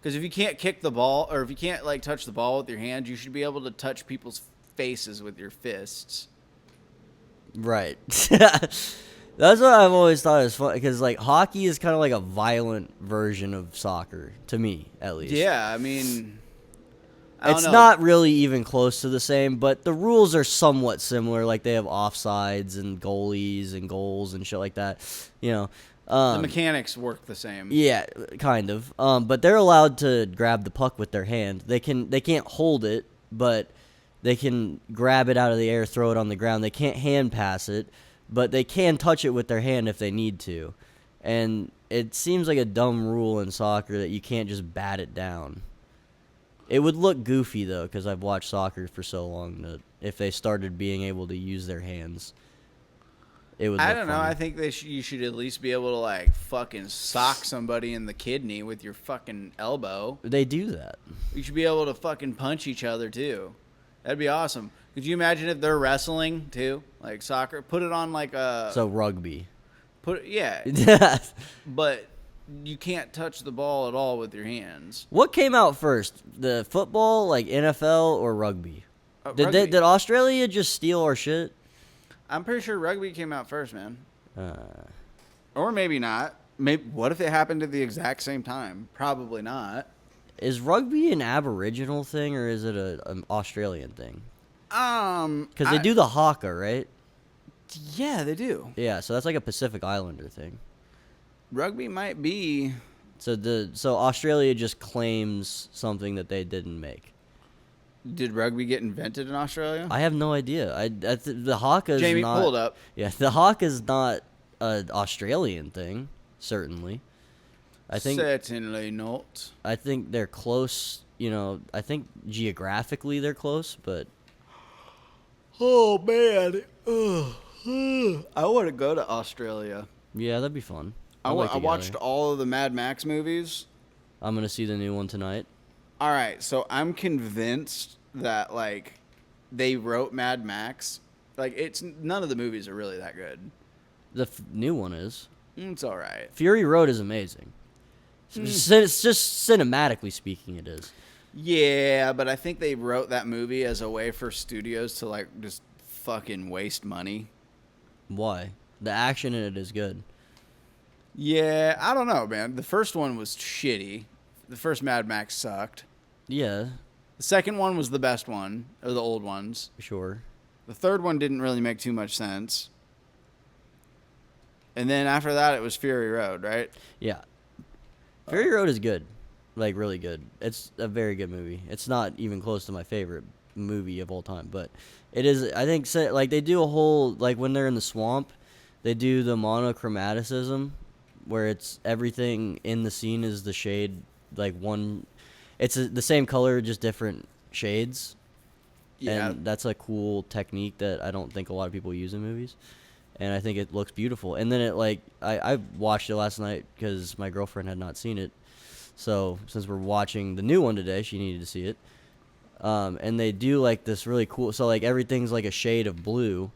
Because if you can't kick the ball, or if you can't, like, touch the ball with your hands, you should be able to touch people's faces with your fists. Right. That's what I've always thought is fun, because, like, hockey is kind of like a violent version of soccer, to me, at least. Yeah, I mean, I don't it's know. not really even close to the same, but the rules are somewhat similar. Like, they have offsides and goalies and goals and shit like that, you know. The mechanics work the same. Yeah, kind of. But they're allowed to grab the puck with their hand. They can't hold it, but they can grab it out of the air, throw it on the ground. They can't hand pass it, but they can touch it with their hand if they need to. And it seems like a dumb rule in soccer that you can't just bat it down. It would look goofy, though, because I've watched soccer for so long that if they started being able to use their hands, it would look I don't know. funny. I think you should at least be able to, like, fucking sock somebody in the kidney with your fucking elbow. They do that. You should be able to fucking punch each other, too. That'd be awesome. Could you imagine if they're wrestling, too? Like soccer? Put it on, like, a... So rugby. Yeah. But you can't touch the ball at all with your hands. What came out first? The football, like NFL, or rugby? Rugby. Did Australia just steal our shit? I'm pretty sure rugby came out first, man. Or maybe not. Maybe. What if it happened at the exact same time? Probably not. Is rugby an Aboriginal thing, or is it an Australian thing? Because they do the haka, right? Yeah, they do. Yeah, so that's like a Pacific Islander thing. Rugby might be. So Australia just claims something that they didn't make. Did rugby get invented in Australia? I have no idea. The haka is Jamie, not. pull it up. Yeah, the haka is not an Australian thing, certainly. I think certainly not. I think they're close. You know, I think geographically they're close, but Oh man, I want to go to Australia. yeah, that'd be fun. I I'd like to go watched there. all of the Mad Max movies. I'm gonna see the new one tonight. All right, so I'm convinced that like they wrote Mad Max. Like it's none of the movies are really that good. The new one is. It's all right. Fury Road is amazing. It's just cinematically speaking, it is. Yeah, but I think they wrote that movie as a way for studios to like just fucking waste money. Why? The action in it is good. Yeah, I don't know, man. The first one was shitty. The first Mad Max sucked. Yeah, The second one was the best one, or the old ones. sure. The third one didn't really make too much sense. And then after that, it was Fury Road, right? Yeah. Fury Road is good. Like, really good. It's a very good movie. It's not even close to my favorite movie of all time, but it is, I think, like, they do a whole, like, when they're in the swamp, they do the monochromaticism, where it's everything in the scene is the shade, like, one, it's the same color, just different shades. Yeah. And that's a cool technique that I don't think a lot of people use in movies. And I think it looks beautiful. And then it, like, I watched it last night because my girlfriend had not seen it. So since we're watching the new one today, she needed to see it. And they do, like, this really cool, so, like, everything's like a shade of blue.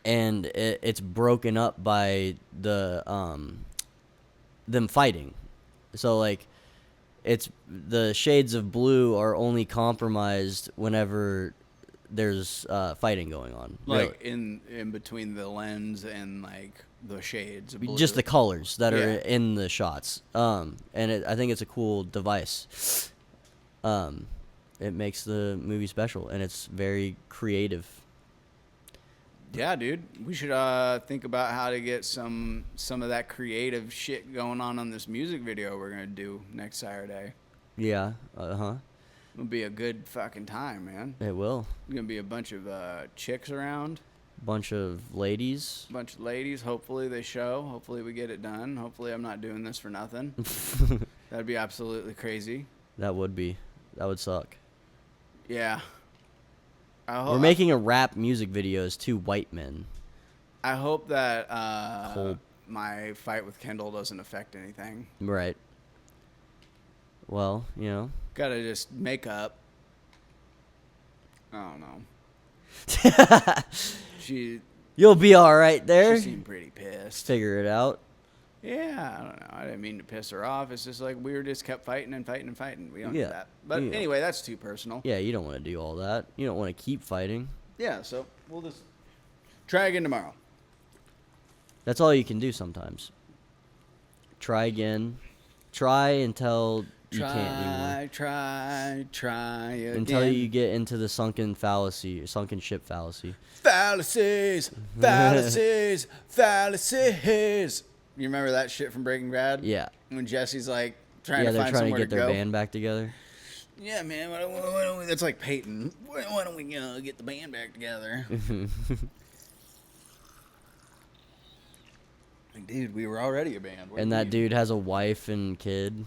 And it's broken up by them fighting. So, like, it's the shades of blue are only compromised whenever there's fighting going on. Like in between the lens and like the shades of blue. Just the colors that are Yeah. in the shots. And I think it's a cool device. It makes the movie special, and it's very creative. Yeah, dude. We should think about how to get some of that creative shit going on this music video we're gonna do next Saturday. Yeah, It'll be a good fucking time, man. it will. There's gonna be a bunch of chicks around, Bunch of ladies. a bunch of ladies. Hopefully they show. Hopefully we get it done. Hopefully I'm not doing this for nothing. That'd be absolutely crazy. That would suck. Yeah. We're making a rap music video as two white men. I hope that Cold. my fight with Kendall doesn't affect anything. Right. Well, you know. Gotta just make up. I don't know. She You'll be all right there. She seemed pretty pissed. Figure it out. Yeah, I don't know. I didn't mean to piss her off. It's just like we were just kept fighting and fighting and fighting. We don't do Yeah. that. But Yeah. anyway, that's too personal. Yeah, you don't want to do all that. You don't want to keep fighting. Yeah, so we'll just try again tomorrow. That's all you can do sometimes. Try again. Try until you can't anymore. Try again. Until you get into the sunken ship fallacy. Fallacies. You remember that shit from Breaking Bad? Yeah. When Jesse's like trying Yeah, to they're find trying to somewhere get to their go. band back together. Yeah, man. Why don't we, that's like Peyton. Why don't we get the band back together? Like, dude, we were already a band. What And do that you- dude has a wife and kid.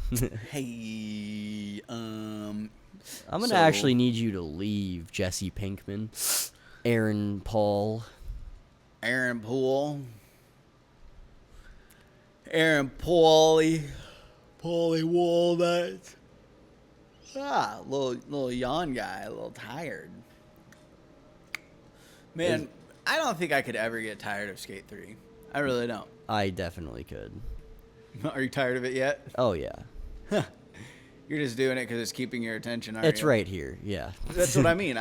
Hey, I'm gonna So- actually need you to leave, Jesse Pinkman, Aaron Paul. Aaron Pauly Walnut. Little yawn guy, a little tired. Man, I don't think I could ever get tired of Skate 3. I really don't. I definitely could. Are you tired of it yet? Oh yeah, You're just doing it because it's keeping your attention, aren't it's you? right here. Yeah, That's what I mean.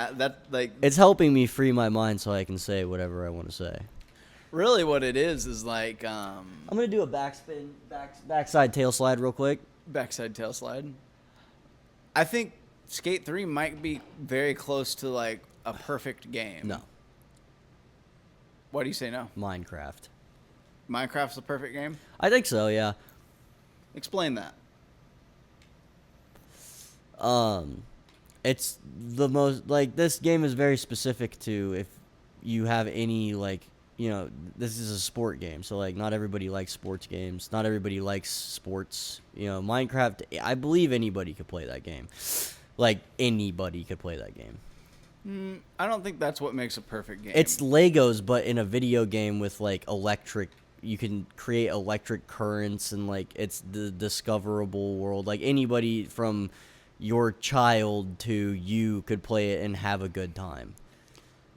it's helping me free my mind so I can say whatever I want to say. Really what it is like I'm gonna do a backspin, backside tail slide real quick. backside tail slide. I think Skate 3 might be very close to like a perfect game. No, Why do you say no? Minecraft. Minecraft's the perfect game? I think so. Yeah. Explain that. It's the most, like, this game is very specific to if you have any, like, this is a sport game, so like not everybody likes sports games. Not everybody likes sports. Minecraft. I believe anybody could play that game. Like anybody could play that game. I don't think that's what makes a perfect game. It's Legos, but in a video game with like electric. You can create electric currents and like it's the discoverable world. Like anybody from your child to you could play it and have a good time.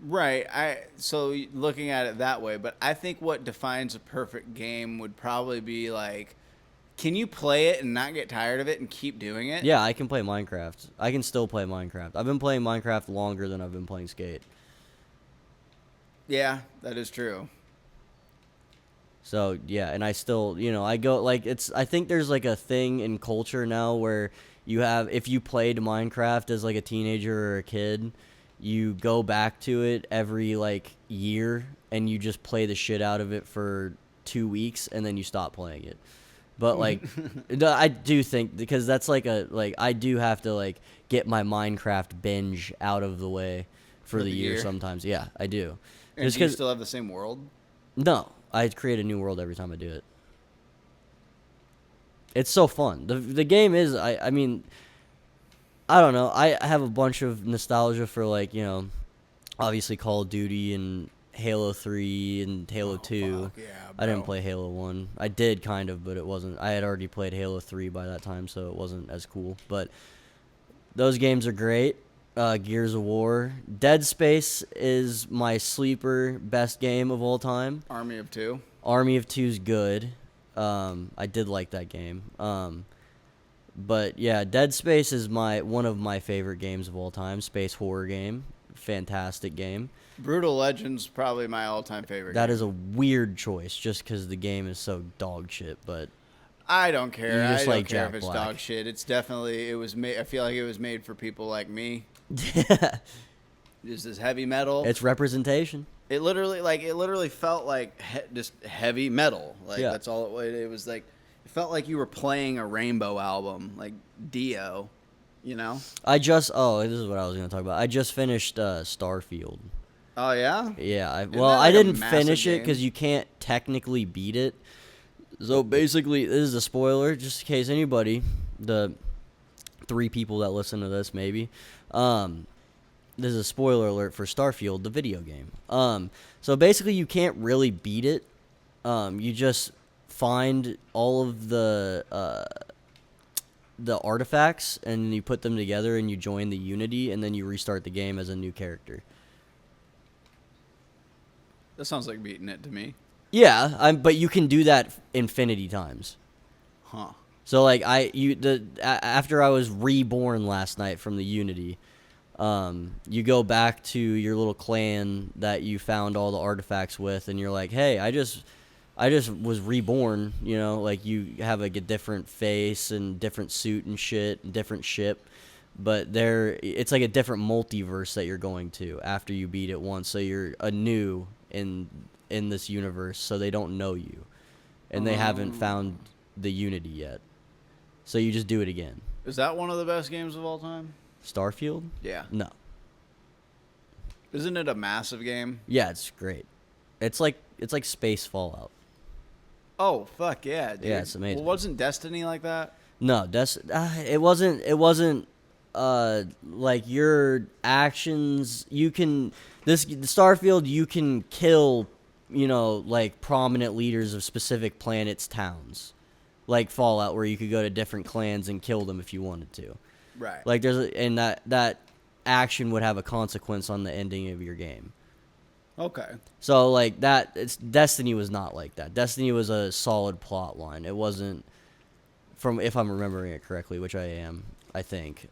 Right. So looking at it that way, but I think what defines a perfect game would probably be like, can you play it and not get tired of it and keep doing it? Yeah, I can play Minecraft. I can still play Minecraft. I've been playing Minecraft longer than I've been playing Skate. Yeah, that is true. So, yeah, and I still, I go, like, I think there's, like, a thing in culture now where if you played Minecraft as, like, a teenager or a kid, you go back to it every, like, year, and you just play the shit out of it for 2 weeks, and then you stop playing it. But, like, I do think, because that's, like, I do have to, like, get my Minecraft binge out of the way for the year sometimes. Yeah, I do. And do you still have the same world? No. I create a new world every time I do it. It's so fun. The game is, I mean, I don't know. I have a bunch of nostalgia for, like, obviously Call of Duty and Halo 3 and Halo 2. Fuck yeah, I didn't play Halo 1. I did kind of, but it wasn't. I had already played Halo 3 by that time, so it wasn't as cool. But those games are great. Gears of War. Dead Space is my sleeper best game of all time. Army of Two. Army of Two's good. I did like that game. But yeah, Dead Space is one of my favorite games of all time. Space horror game. Fantastic game. Brutal Legends probably my all-time favorite. That is a weird choice just because the game is so dog shit, but I don't care. I don't care if it's Black. dog shit. It's definitely I feel like it was made for people like me. Just this heavy metal. It's representation. It literally felt like just heavy metal. Like that's all it was like. It felt like you were playing a Rainbow album, like Dio. This is what I was going to talk about. I just finished Starfield. Oh yeah. Yeah. I didn't finish it because you can't technically beat it. So basically, this is a spoiler, just in case anybody, the 3 people that listen to this maybe. This is a spoiler alert for Starfield, the video game. So basically, you can't really beat it. You just find all of the artifacts, and you put them together, and you join the Unity, and then you restart the game as a new character. That sounds like beating it to me. Yeah, but you can do that infinity times. Huh. So like after I was reborn last night from the Unity, you go back to your little clan that you found all the artifacts with, and you're like, hey, I just was reborn. Like you have like a different face and different suit and shit, and different ship. But it's like a different multiverse that you're going to after you beat it once. So you're anew in this universe, so they don't know you, and they haven't found the Unity yet. So you just do it again. Is that one of the best games of all time? Starfield? Yeah. No. Isn't it a massive game? Yeah, it's great. It's like space Fallout. Oh fuck yeah, dude. Yeah, it's amazing. Well, wasn't Destiny like that? No, it wasn't like your actions. Starfield, you can kill, like prominent leaders of specific planets, towns, like Fallout, where you could go to different clans and kill them if you wanted to. Right. Like and that action would have a consequence on the ending of your game. Okay. So like Destiny was not like that. Destiny was a solid plot line. It wasn't, if I'm remembering it correctly, which I am, I think.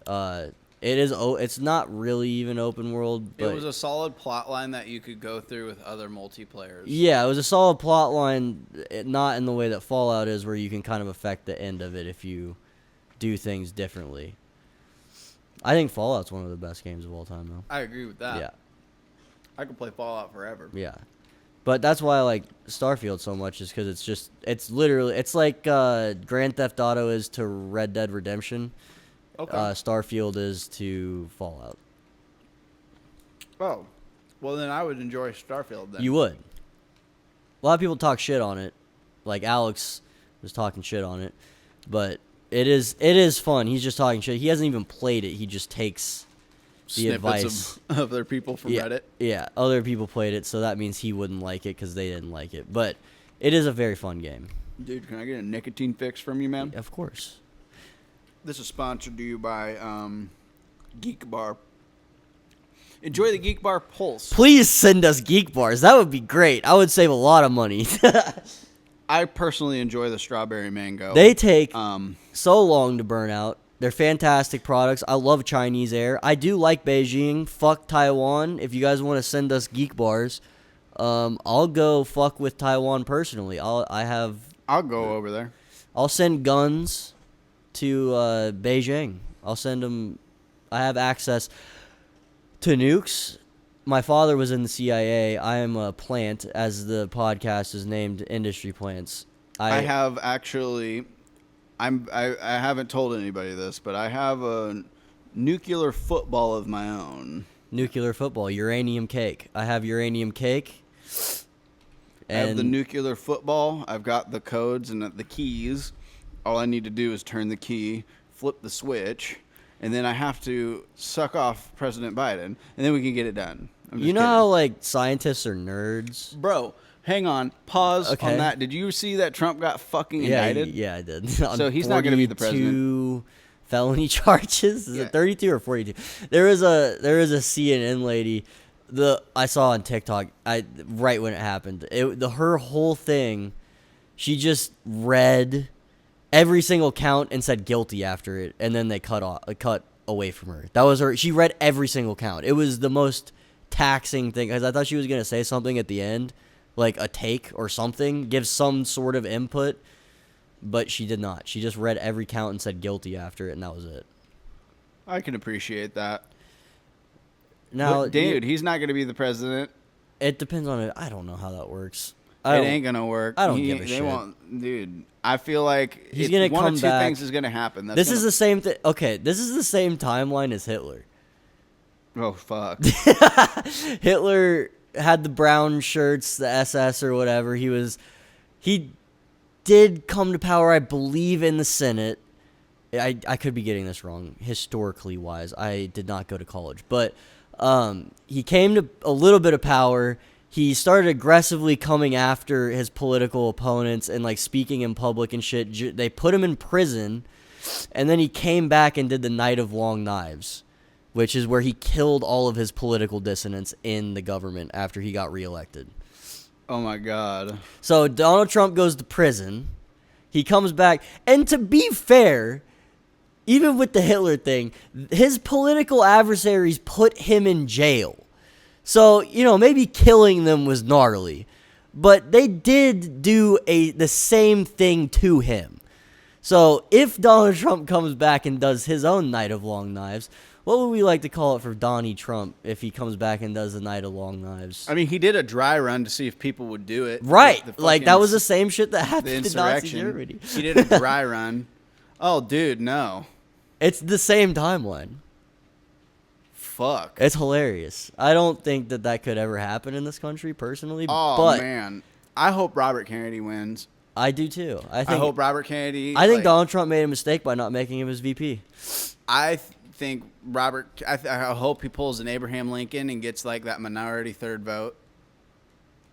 It's not really even open world, but it was a solid plot line that you could go through with other multiplayers. Yeah, it was a solid plot line, not in the way that Fallout is, where you can kind of affect the end of it if you do things differently. I think Fallout's one of the best games of all time, though. I agree with that. Yeah. I could play Fallout forever. Yeah. But that's why I like Starfield so much, is because it's like Grand Theft Auto is to Red Dead Redemption. Okay. Starfield is to Fallout. Oh. Well, then I would enjoy Starfield then. You would. A lot of people talk shit on it. Like Alex was talking shit on it, but it is fun. He's just talking shit. He hasn't even played it. He just takes the advice of other people from Reddit. Yeah, other people played it, so that means he wouldn't like it because they didn't like it. But it is a very fun game. Dude, can I get a nicotine fix from you, man? Of course. This is sponsored to you by Geek Bar. Enjoy the Geek Bar Pulse. Please send us Geek Bars. That would be great. I would save a lot of money. I personally enjoy the strawberry mango. They take so long to burn out. They're fantastic products. I love Chinese air. I do like Beijing. Fuck Taiwan. If you guys want to send us Geek Bars, I'll go fuck with Taiwan personally. I'll go over there. I'll send guns to Beijing. I'll send them. I have access to nukes. My father was in the CIA. I am a plant, as the podcast is named Industry Plants. I have actually, I haven't told anybody this, but I have a nuclear football of my own. Nuclear football, uranium cake. I have uranium cake. I have the nuclear football. I've got the codes and the keys. All I need to do is turn the key, flip the switch, and then I have to suck off President Biden, and then we can get it done. You know how, like, scientists are nerds? Bro, hang on. Pause on that. Did you see that Trump got fucking indicted? Yeah, I did. So he's not going to be the president. 42 felony charges? Is it 32 or 42? There is a CNN lady I saw on TikTok right when it happened. Her whole thing, she just read every single count and said guilty after it, and then they cut away from her. That was her. She read every single count. It was the most taxing thing, because I thought she was going to say something at the end, like a take or something, give some sort of input, but she did not. She just read every count and said guilty after it, and that was it. I can appreciate that. Now, dude, he's not going to be the president. It depends on it. I don't know how that works. It ain't going to work. I don't give a shit. Dude, I feel like he's going to come back. One of two things is going to happen. This is the same thing. Okay, this is the same timeline as Hitler. Oh, fuck. Hitler had the brown shirts, the SS or whatever. He did come to power, I believe, in the Senate. I could be getting this wrong, historically wise. I did not go to college. But he came to a little bit of power. He started aggressively coming after his political opponents and, like, speaking in public and shit. They put him in prison, and then he came back and did the Night of Long Knives, which is where he killed all of his political dissidents in the government after he got reelected. Oh, my God. So Donald Trump goes to prison. He comes back. And to be fair, even with the Hitler thing, his political adversaries put him in jail. So, maybe killing them was gnarly. But they did do the same thing to him. So if Donald Trump comes back and does his own Night of Long Knives, what would we like to call it for Donnie Trump if he comes back and does the Night of Long Knives? I mean, he did a dry run to see if people would do it. Right. Like, that was the same shit that happened in Nazi Germany. He did a dry run. Oh, dude, no. It's the same timeline. Fuck. It's hilarious. I don't think that could ever happen in this country, personally. Oh, man. I hope Robert Kennedy wins. I do, too. I hope Robert Kennedy... I think Donald Trump made a mistake by not making him his VP. I think I hope he pulls an Abraham Lincoln and gets, like, that minority third vote.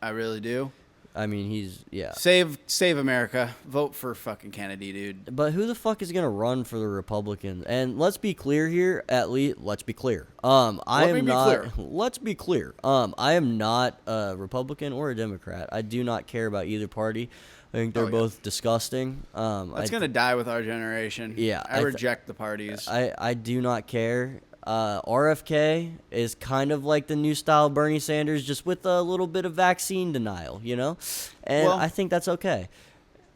I really do. I mean, yeah. Save America. Vote for fucking Kennedy, dude. But who the fuck is gonna run for the Republicans? And let's be clear here. Let's be clear. Let's be clear. I am not a Republican or a Democrat. I do not care about either party. I think they're both disgusting. It's gonna die with our generation. Yeah, I reject the parties. I do not care. RFK is kind of like the new style Bernie Sanders, just with a little bit of vaccine denial, and I think that's okay.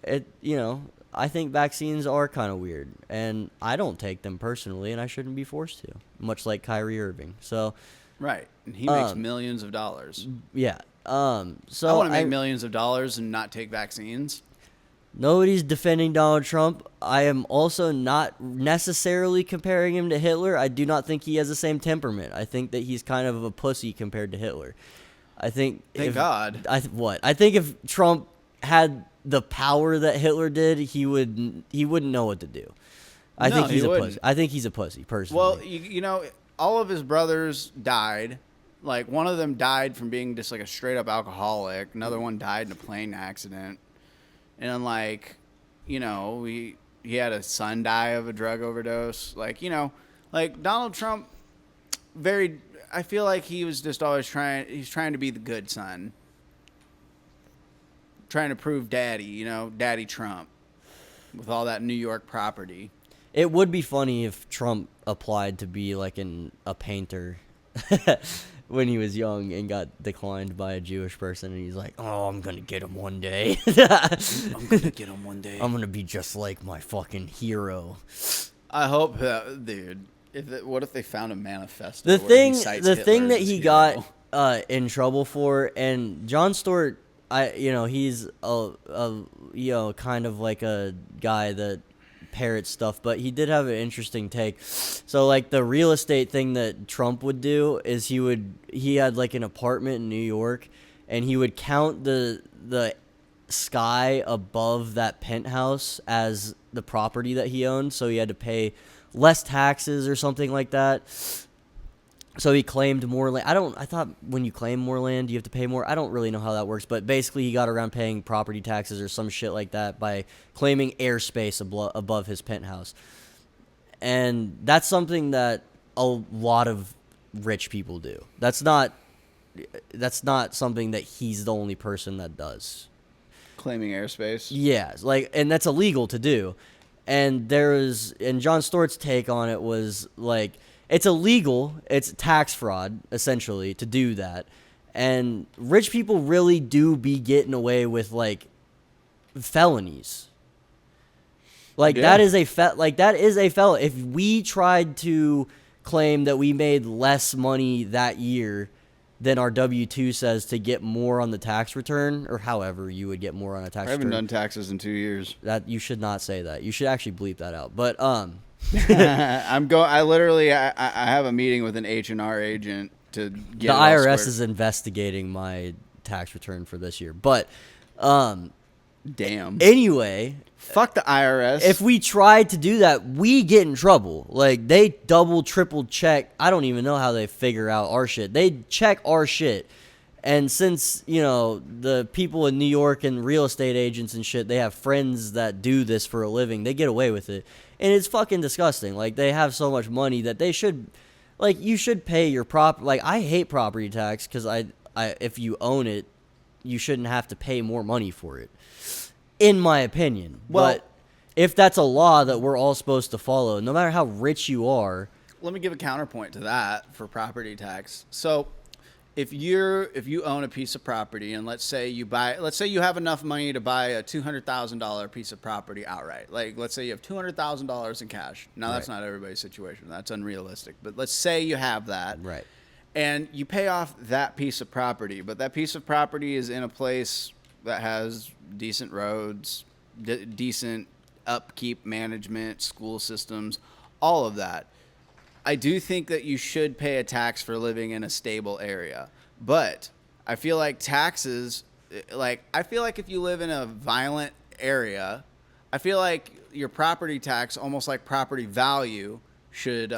I think vaccines are kind of weird, and I don't take them personally, and I shouldn't be forced to, much like Kyrie Irving. So, right, and he makes millions of dollars. Yeah. So I want to make millions of dollars and not take vaccines. Nobody's defending Donald Trump. I am also not necessarily comparing him to Hitler. I do not think he has the same temperament. I think that he's kind of a pussy compared to Hitler. I think. Thank God. I think if Trump had the power that Hitler did, he wouldn't know what to do. I think he's a pussy. I think he's a pussy, personally. Well, you know, all of his brothers died. Like, one of them died from being just like a straight up alcoholic. Another one died in a plane accident. And then, like, you know, he had a son die of a drug overdose. Like, you know, like Donald Trump, I feel like he was just always he's trying to be the good son. Trying to prove daddy, you know, Daddy Trump with all that New York property. It would be funny if Trump applied to be like a painter when he was young and got declined by a Jewish person, and he's like, "Oh, I'm gonna get him one day. I'm gonna get him one day. I'm gonna be just like my fucking hero." I hope that, dude. What if they found a manifesto? The thing that he got in trouble for, and Jon Stewart, he's a kind of like a guy that parrots stuff, but he did have an interesting take. So like the real estate thing that Trump would do is he had like an apartment in New York, and he would count the sky above that penthouse as the property that he owned, so he had to pay less taxes or something like that. So he claimed more land. I thought when you claim more land, you have to pay more. I don't really know how that works, but basically he got around paying property taxes or some shit like that by claiming airspace above his penthouse. And that's something that a lot of rich people do. That's not something that he's the only person that does. Claiming airspace? Yeah, and that's illegal to do. And Jon Stewart's take on it was like, it's illegal. It's tax fraud, essentially, to do that. And rich people really do be getting away with, like, felonies. Like, yeah. That is a felony. If we tried to claim that we made less money that year than our W-2 says to get more on the tax return, or however you would get more on a tax return. I haven't done taxes in 2 years. That you should not say that. You should actually bleep that out. But I have a meeting with an H&R agent to get the IRS is investigating my tax return for this year. But damn. Anyway, fuck the IRS. If we tried to do that, we get in trouble. Like, they double, triple check. I don't even know how they figure out our shit. They check our shit. And since, the people in New York and real estate agents and shit, they have friends that do this for a living, they get away with it. And it's fucking disgusting. Like, they have so much money that they should, like, you should pay your like, I hate property tax because if you own it, you shouldn't have to pay more money for it, in my opinion. Well, but if that's a law that we're all supposed to follow, no matter how rich you are. Let me give a counterpoint to that for property tax. So, if you own a piece of property, and let's say you have enough money to buy a $200,000 piece of property outright. Like, let's say you have $200,000 in cash. Now, that's not everybody's situation. That's unrealistic. But let's say you have that. Right. And you pay off that piece of property, but that piece of property is in a place that has decent roads, decent upkeep, management, school systems, all of that. I do think that you should pay a tax for living in a stable area. But I feel like taxes, if you live in a violent area, I feel like your property tax, almost like property value, should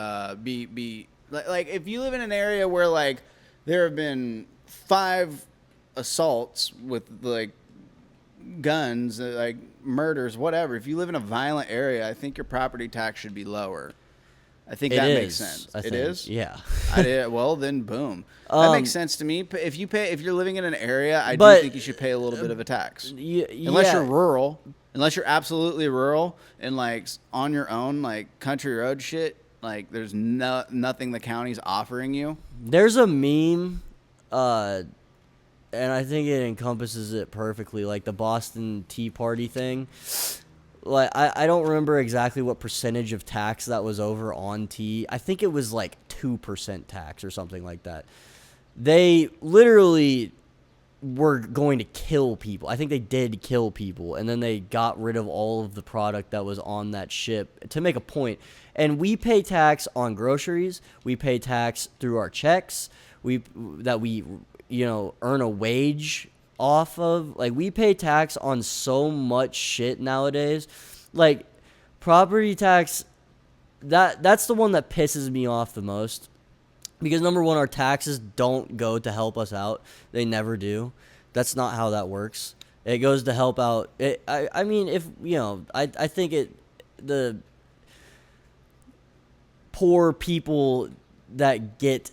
be like if you live in an area where, like, there have been 5 assaults with, like, guns, like murders, whatever. If you live in a violent area, I think your property tax should be lower. I think that makes sense. It is? Yeah. Well, then boom. That makes sense to me. If you're living in an area, I do think you should pay a little bit of a tax. Unless you're rural. Unless you're absolutely rural and, like, on your own, like, country road shit, like, there's nothing the county's offering you. There's a meme, and I think it encompasses it perfectly, like the Boston Tea Party thing. Like, I don't remember exactly what percentage of tax that was over on tea. I think it was like 2% tax or something like that. They literally were going to kill people. I think they did kill people, and then they got rid of all of the product that was on that ship to make a point. And we pay tax on groceries. We pay tax through our checks. We earn a wage off of. Like, we pay tax on so much shit nowadays. Like, property tax, that's the one that pisses me off the most. Because, number one, our taxes don't go to help us out. They never do. That's not how that works. It goes to help out. I mean, if, I think the poor people that get,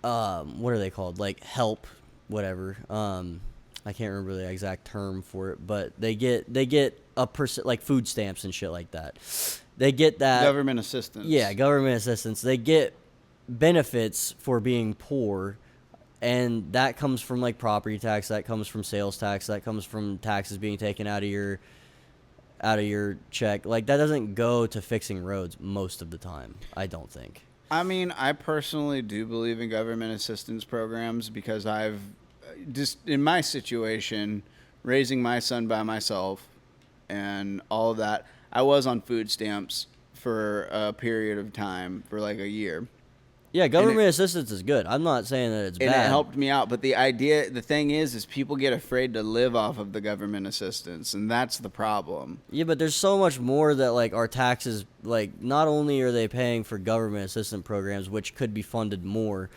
what are they called? Like, help, whatever. I can't remember the exact term for it, but they get a percent, like food stamps and shit like that. They get that. Government assistance. Yeah, government assistance. They get benefits for being poor, and that comes from like property tax, that comes from sales tax, that comes from taxes being taken out of your check. Like, that doesn't go to fixing roads most of the time, I don't think. I mean, I personally do believe in government assistance programs because I've just, in my situation, raising my son by myself and all of that, I was on food stamps for a period of time, for like a year. Yeah, government assistance is good. I'm not saying that it's bad. And it helped me out. But the thing is people get afraid to live off of the government assistance, and that's the problem. Yeah, but there's so much more that, like, our taxes, like, not only are they paying for government assistance programs, which could be funded more,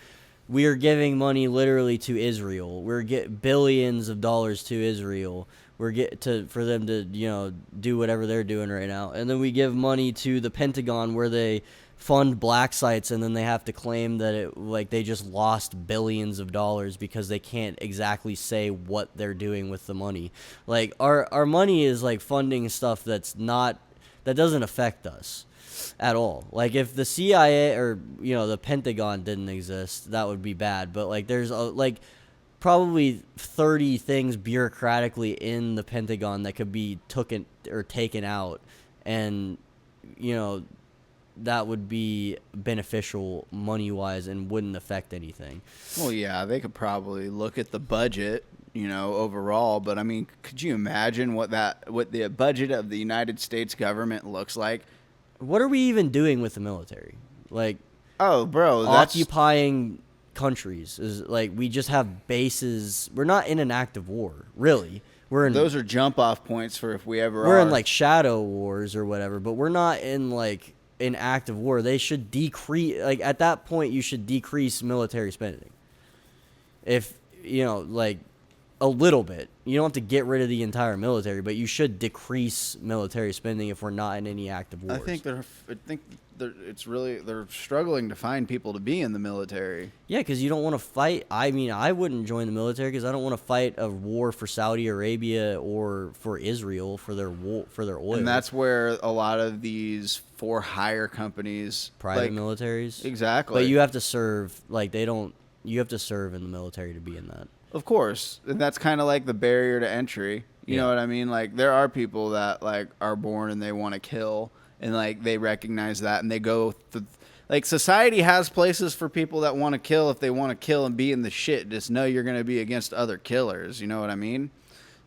we are giving money literally to Israel. We're getting billions of dollars to Israel. For them to, do whatever they're doing right now. And then we give money to the Pentagon where they fund black sites, and then they have to claim that they just lost billions of dollars because they can't exactly say what they're doing with the money. Like, our money is like funding stuff that doesn't affect us at all. Like, if the CIA or the Pentagon didn't exist, that would be bad. But like, there's probably 30 things bureaucratically in the Pentagon that could be taken out, and that would be beneficial money-wise and wouldn't affect anything. Well, yeah, they could probably look at the budget, overall, but I mean, could you imagine what the budget of the United States government looks like? What are we even doing with the military? Like, oh, bro, occupying countries is like, we just have bases. We're not in an active war, really. Those are jump off points for if we ever we're are. in like shadow wars or whatever, but we're not in like an active war. They should decrease, like, at that point you should decrease military spending. If like a little bit. You don't have to get rid of the entire military, but you should decrease military spending if we're not in any active wars. I think they're struggling to find people to be in the military. Yeah, because you don't want to fight. I mean, I wouldn't join the military because I don't want to fight a war for Saudi Arabia or for Israel for their oil. And that's where a lot of these for-hire companies, private militaries, exactly. But you have to serve. Like, you have to serve in the military to be in that. Of course, and that's kind of like the barrier to entry. You know what I mean? Like, there are people that like are born and they want to kill, and like they recognize that, and they go. Like, society has places for people that want to kill if they want to kill and be in the shit. Just know you're going to be against other killers. You know what I mean?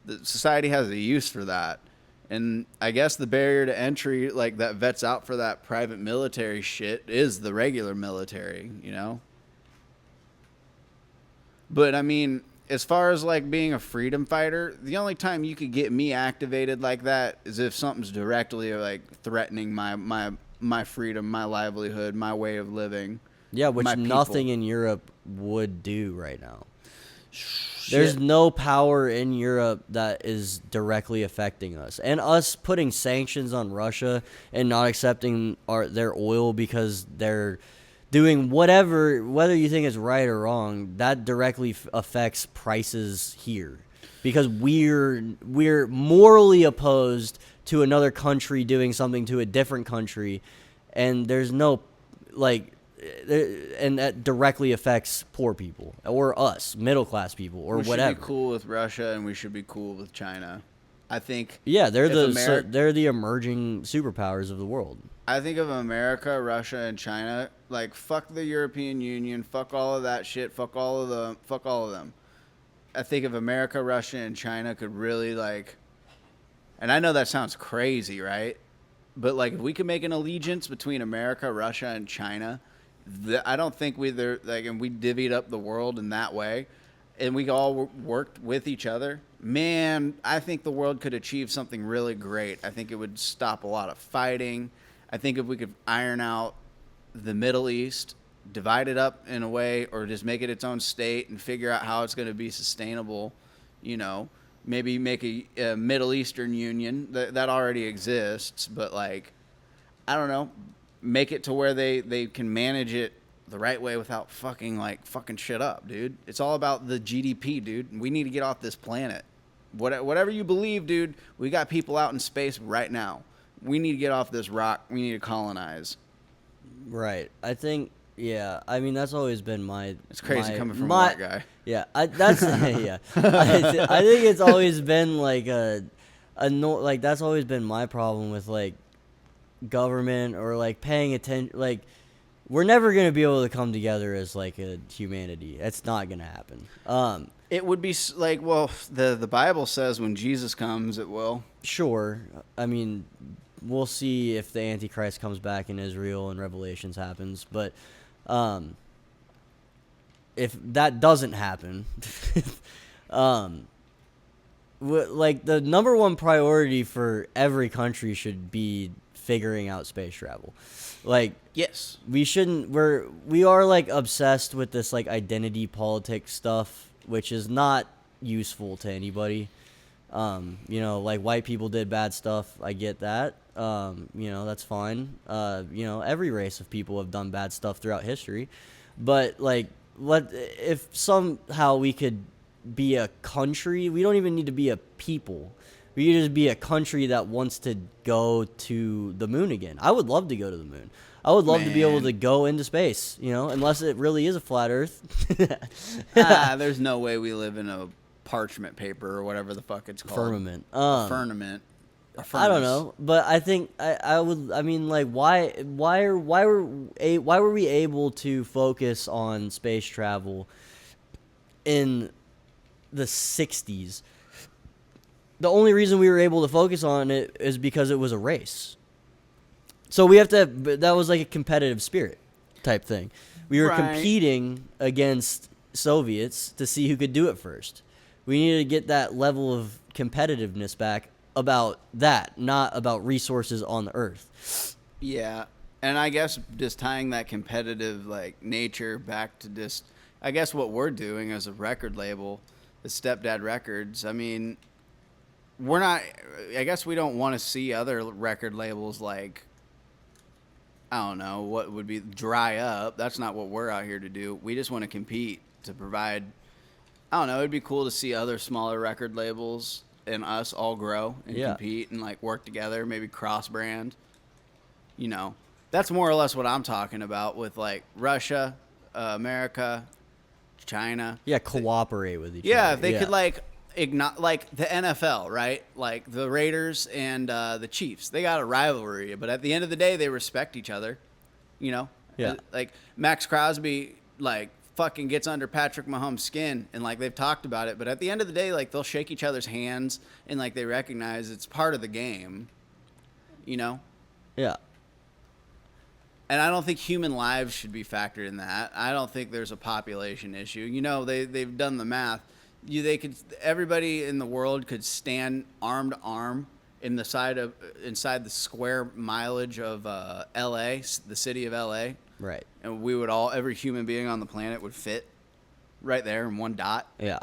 The society has a use for that, and I guess the barrier to entry, like, that vets out for that private military shit, is the regular military. But I mean, as far as like being a freedom fighter, the only time you could get me activated like that is if something's directly like threatening my freedom, my livelihood, my way of living. Yeah, which nothing in Europe would do right now. There's no power in Europe that is directly affecting us. And us putting sanctions on Russia and not accepting their oil because they're doing whatever, whether you think it's right or wrong, that directly affects prices here, because we're morally opposed to another country doing something to a different country, and there's no and that directly affects poor people or us, middle class people, or whatever. We should be cool with Russia, and we should be cool with China. I think. Yeah, they're the emerging superpowers of the world. I think of America, Russia, and China, like, fuck the European Union, fuck all of that shit, fuck all of them. I think if America, Russia, and China could really, like, and I know that sounds crazy, right? But, like, if we could make an allegiance between America, Russia, and China, I don't think and we divvied up the world in that way, and we all worked with each other, man, I think the world could achieve something really great. I think it would stop a lot of fighting. I think if we could iron out the Middle East, divide it up in a way, or just make it its own state and figure out how it's going to be sustainable, maybe make a Middle Eastern union that already exists, but like, I don't know, make it to where they can manage it the right way without fucking shit up, dude. It's all about the GDP, dude. We need to get off this planet. Whatever you believe, dude, we got people out in space right now. We need to get off this rock. We need to colonize. Right. I think, yeah. I mean, that's always been my... It's crazy coming from a white guy. Yeah. That's... yeah. I think it's always been, like, that's always been my problem with, like, government or, like, paying attention. Like, we're never going to be able to come together as, like, a humanity. It's not going to happen. It would be, like, well, the Bible says when Jesus comes, it will. Sure. I mean... We'll see if the Antichrist comes back in Israel and Revelations happens. But if that doesn't happen, like the number one priority for every country should be figuring out space travel. Like, yes, we are like obsessed with this like identity politics stuff, which is not useful to anybody. Like white people did bad stuff. I get that. That's fine. Every race of people have done bad stuff throughout history. But like, if somehow we could be a country, we don't even need to be a people. We could just be a country that wants to go to the moon again. I would love to go to the moon. I would love to be able to go into space, unless it really is a flat earth. There's no way we live in a parchment paper or whatever the fuck it's called. Firmament. Firmament. I don't know, but I think I would. I mean, like, why were we able to focus on space travel in the 60s? The only reason we were able to focus on it is because it was a race. So we have to. That was like a competitive spirit type thing. We were competing against Soviets to see who could do it first. We needed to get that level of competitiveness back about that, not about resources on the earth. Yeah. And I guess just tying that competitive like nature back to just, I guess what we're doing as a record label, the Stepdad Records. I mean, I guess we don't want to see other record labels like, I don't know, what would be dry up. That's not what we're out here to do. We just want to compete to provide, I don't know, it'd be cool to see other smaller record labels and us all grow and compete and like work together, maybe cross brand. That's more or less what I'm talking about with like Russia, America, China. Yeah, cooperate with each other. Yeah, if they could like like the NFL, right? Like the Raiders and the Chiefs. They got a rivalry, but at the end of the day, they respect each other. Yeah. Like Max Crosby, like fucking gets under Patrick Mahomes' skin, and like they've talked about it, but at the end of the day, like they'll shake each other's hands and like they recognize it's part of the game. Yeah. And I don't think human lives should be factored in that. I don't think there's a population issue. They've done the math. Everybody in the world could stand arm to arm inside the square mileage of LA, the city of LA. Right. And every human being on the planet would fit right there in one dot. Yeah.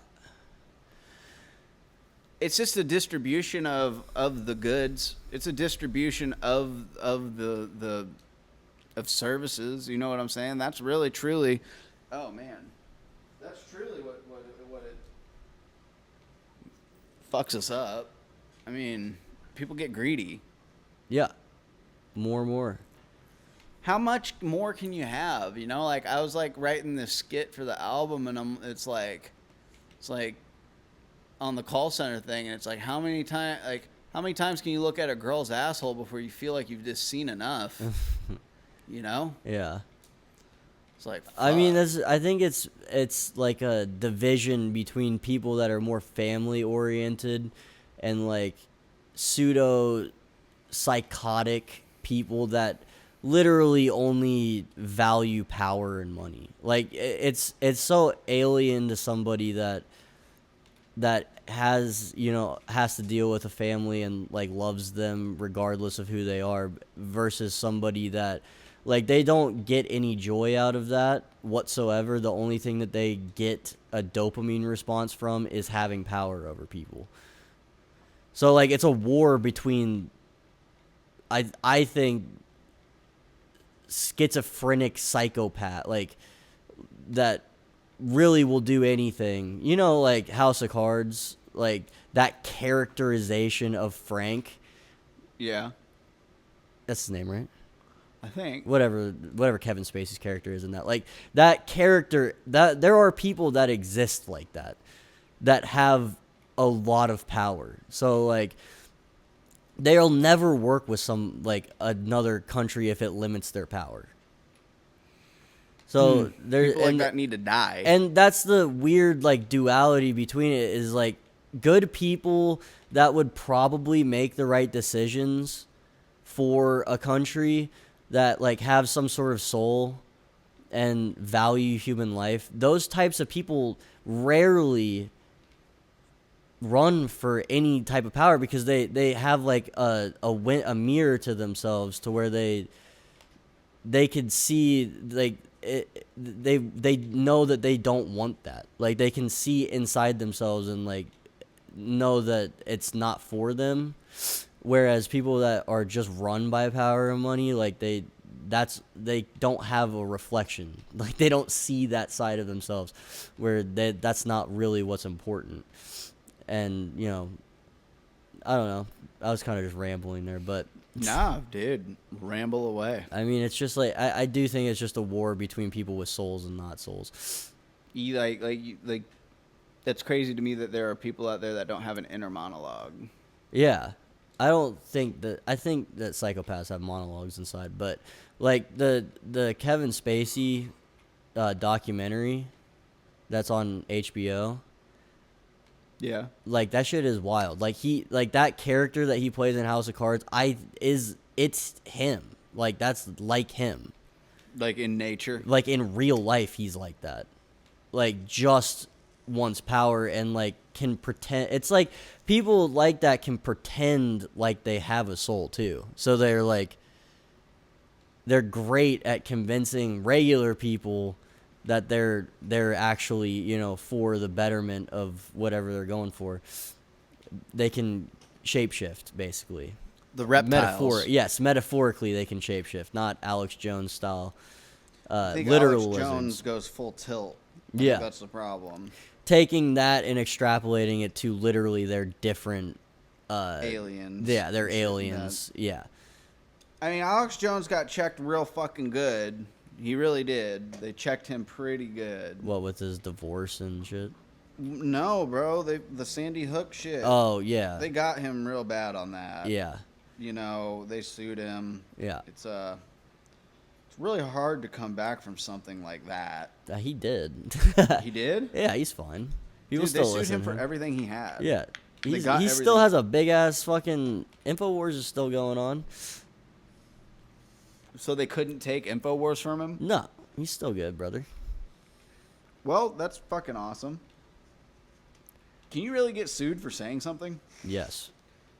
It's just a distribution of the goods. It's a distribution of the services. You know what I'm saying? That's really truly. Oh man, that's truly what it fucks us up. I mean, people get greedy. Yeah. More and more. How much more can you have? Like I was like writing this skit for the album, and it's like on the call center thing, and it's like how many times can you look at a girl's asshole before you feel like you've just seen enough? Yeah. It's like, fuck. I mean, I think it's like a division between people that are more family oriented and like pseudo psychotic people that literally only value power and money. Like it's so alien to somebody that has to deal with a family and like loves them regardless of who they are, versus somebody that like they don't get any joy out of that whatsoever. The only thing that they get a dopamine response from is having power over people. So like it's a war between I think schizophrenic psychopath like that really will do anything. Like House of Cards, like that characterization of Frank. Yeah. That's his name, right? I think. Whatever Kevin Spacey's character is in that. Like that character, that there are people that exist like that have a lot of power. So like they'll never work with another country if it limits their power. So there, people like that need to die. And that's the weird like duality between it, is like good people that would probably make the right decisions for a country, that like have some sort of soul and value human life. Those types of people rarely run for any type of power, because they have like a mirror to themselves, to where they could see like they know that they don't want that. Like they can see inside themselves and like know that it's not for them. Whereas people that are just run by power and money, like they don't have a reflection. Like they don't see that side of themselves, where that's not really what's important. And I don't know. I was kind of just rambling there, but nah, dude, ramble away. I mean, it's just like I do think it's just a war between people with souls and not souls. Like that's crazy to me that there are people out there that don't have an inner monologue. Yeah, I think that psychopaths have monologues inside, but like the Kevin Spacey documentary that's on HBO. Yeah. Like that shit is wild. Like that character that he plays in House of Cards, it's him. Like that's like him. Like in nature. Like in real life he's like that. Like just wants power and like can pretend. It's like people like that can pretend like they have a soul too. So they're great at convincing regular people that they're actually, for the betterment of whatever they're going for. They can shapeshift, basically. The reptiles. Yes, metaphorically they can shapeshift, not Alex Jones style. I think Literalisms. Alex Jones goes full tilt. Yeah. That's the problem. Taking that and extrapolating it to literally their different... aliens. Yeah, they're aliens. Yeah. I mean, Alex Jones got checked real fucking good. He really did. They checked him pretty good. What, with his divorce and shit? No, bro. The Sandy Hook shit. Oh, yeah. They got him real bad on that. Yeah. They sued him. Yeah. It's really hard to come back from something like that. He did. He did? Yeah, he's fine. People Dude, still they listen sued him to for everything he had. Yeah. He everything. still has a big ass fucking... InfoWars is still going on. So they couldn't take InfoWars from him? No, he's still good, brother. Well, that's fucking awesome. Can you really get sued for saying something? Yes.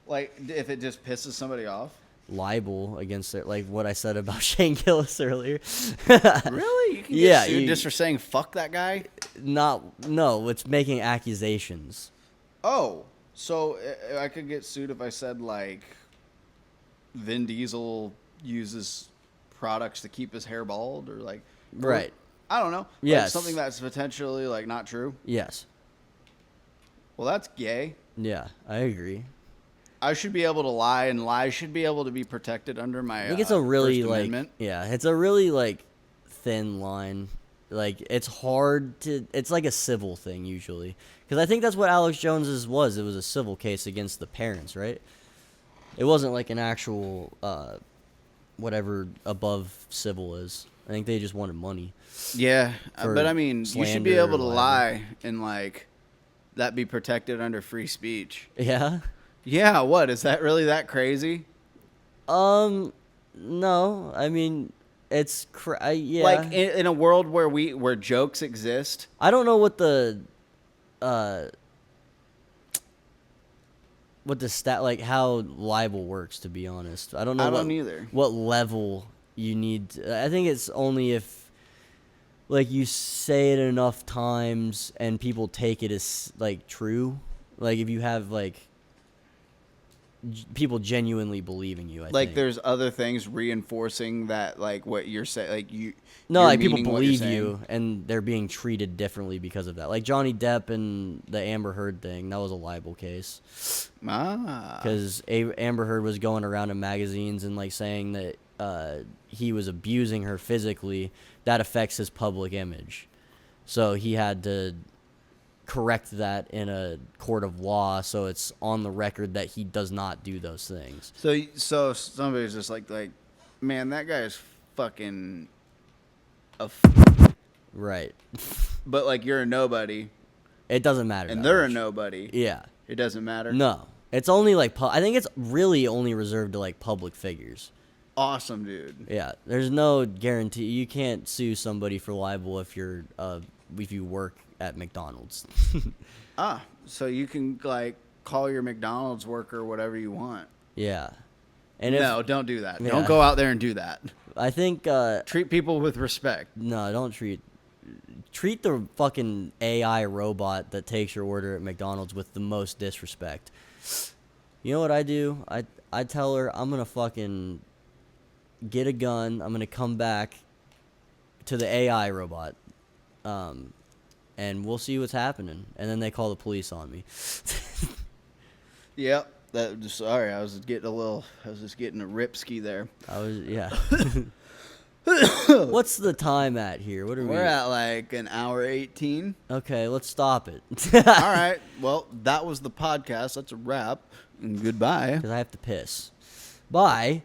Like, if it just pisses somebody off? Libel against it, like what I said about Shane Gillis earlier. Really? You can get sued just for saying fuck that guy? No, it's making accusations. Oh, so I could get sued if I said, like, Vin Diesel uses products to keep his hair bald, or like... Right. I don't know. Yes. Like something that's potentially, like, not true? Yes. Well, that's gay. Yeah, I agree. I should be able to lie, and lies should be able to be protected under my I think it's a really, First like... Amendment. Yeah, it's a really, like, thin line. Like, it's hard to... It's like a civil thing, usually. Because I think that's what Alex Jones's was. It was a civil case against the parents, right? It wasn't like an actual... whatever above civil is. I think they just wanted money. Yeah, but I mean, you should be slander able to or lie and, like, that be protected under free speech. Yeah? Yeah, what? Is that really that crazy? No, I mean, it's yeah. Like in a world where jokes exist. I don't know uh, what the stat, like how libel works, to be honest. I don't know I don't either. what level you need. I think it's only if, like, you say it enough times and people take it as, like, true. Like, if you have, like, people genuinely believing you, I Like think. there's other things reinforcing that, like what you're saying, like No, you're like, people meaning what you're believe saying. you, and they're being treated differently because of that. Like, Johnny Depp and the Amber Heard thing, that was a libel case. Ah. Because Amber Heard was going around in magazines and, like, saying that he was abusing her physically. That affects his public image. So he had to correct that in a court of law, so it's on the record that he does not do those things. So somebody's just like, man, that guy is fucking Right. but like you're a nobody It doesn't matter. and that they're much. a nobody. Yeah. It doesn't matter. No. It's only, like, I think it's really only reserved to, like, public figures. Awesome, dude. Yeah. There's no guarantee. You can't sue somebody for libel if you work at McDonald's. So you can like call your McDonald's worker whatever you want. Yeah. And No, don't do that. Yeah. Don't go out there and do that. I think Treat people with respect. no, don't treat the fucking AI robot that takes your order at McDonald's with the most disrespect. You know what I do? I tell her I'm gonna fucking get a gun. I'm gonna come back to the AI robot, and we'll see what's happening. And then they call the police on me. Yep. Sorry, I was just getting a ripski there. Yeah. What's the time at here? What are we? We're at like an hour 18. Okay, let's stop it. All right. Well, that was the podcast. That's a wrap. And goodbye. Because I have to piss. Bye.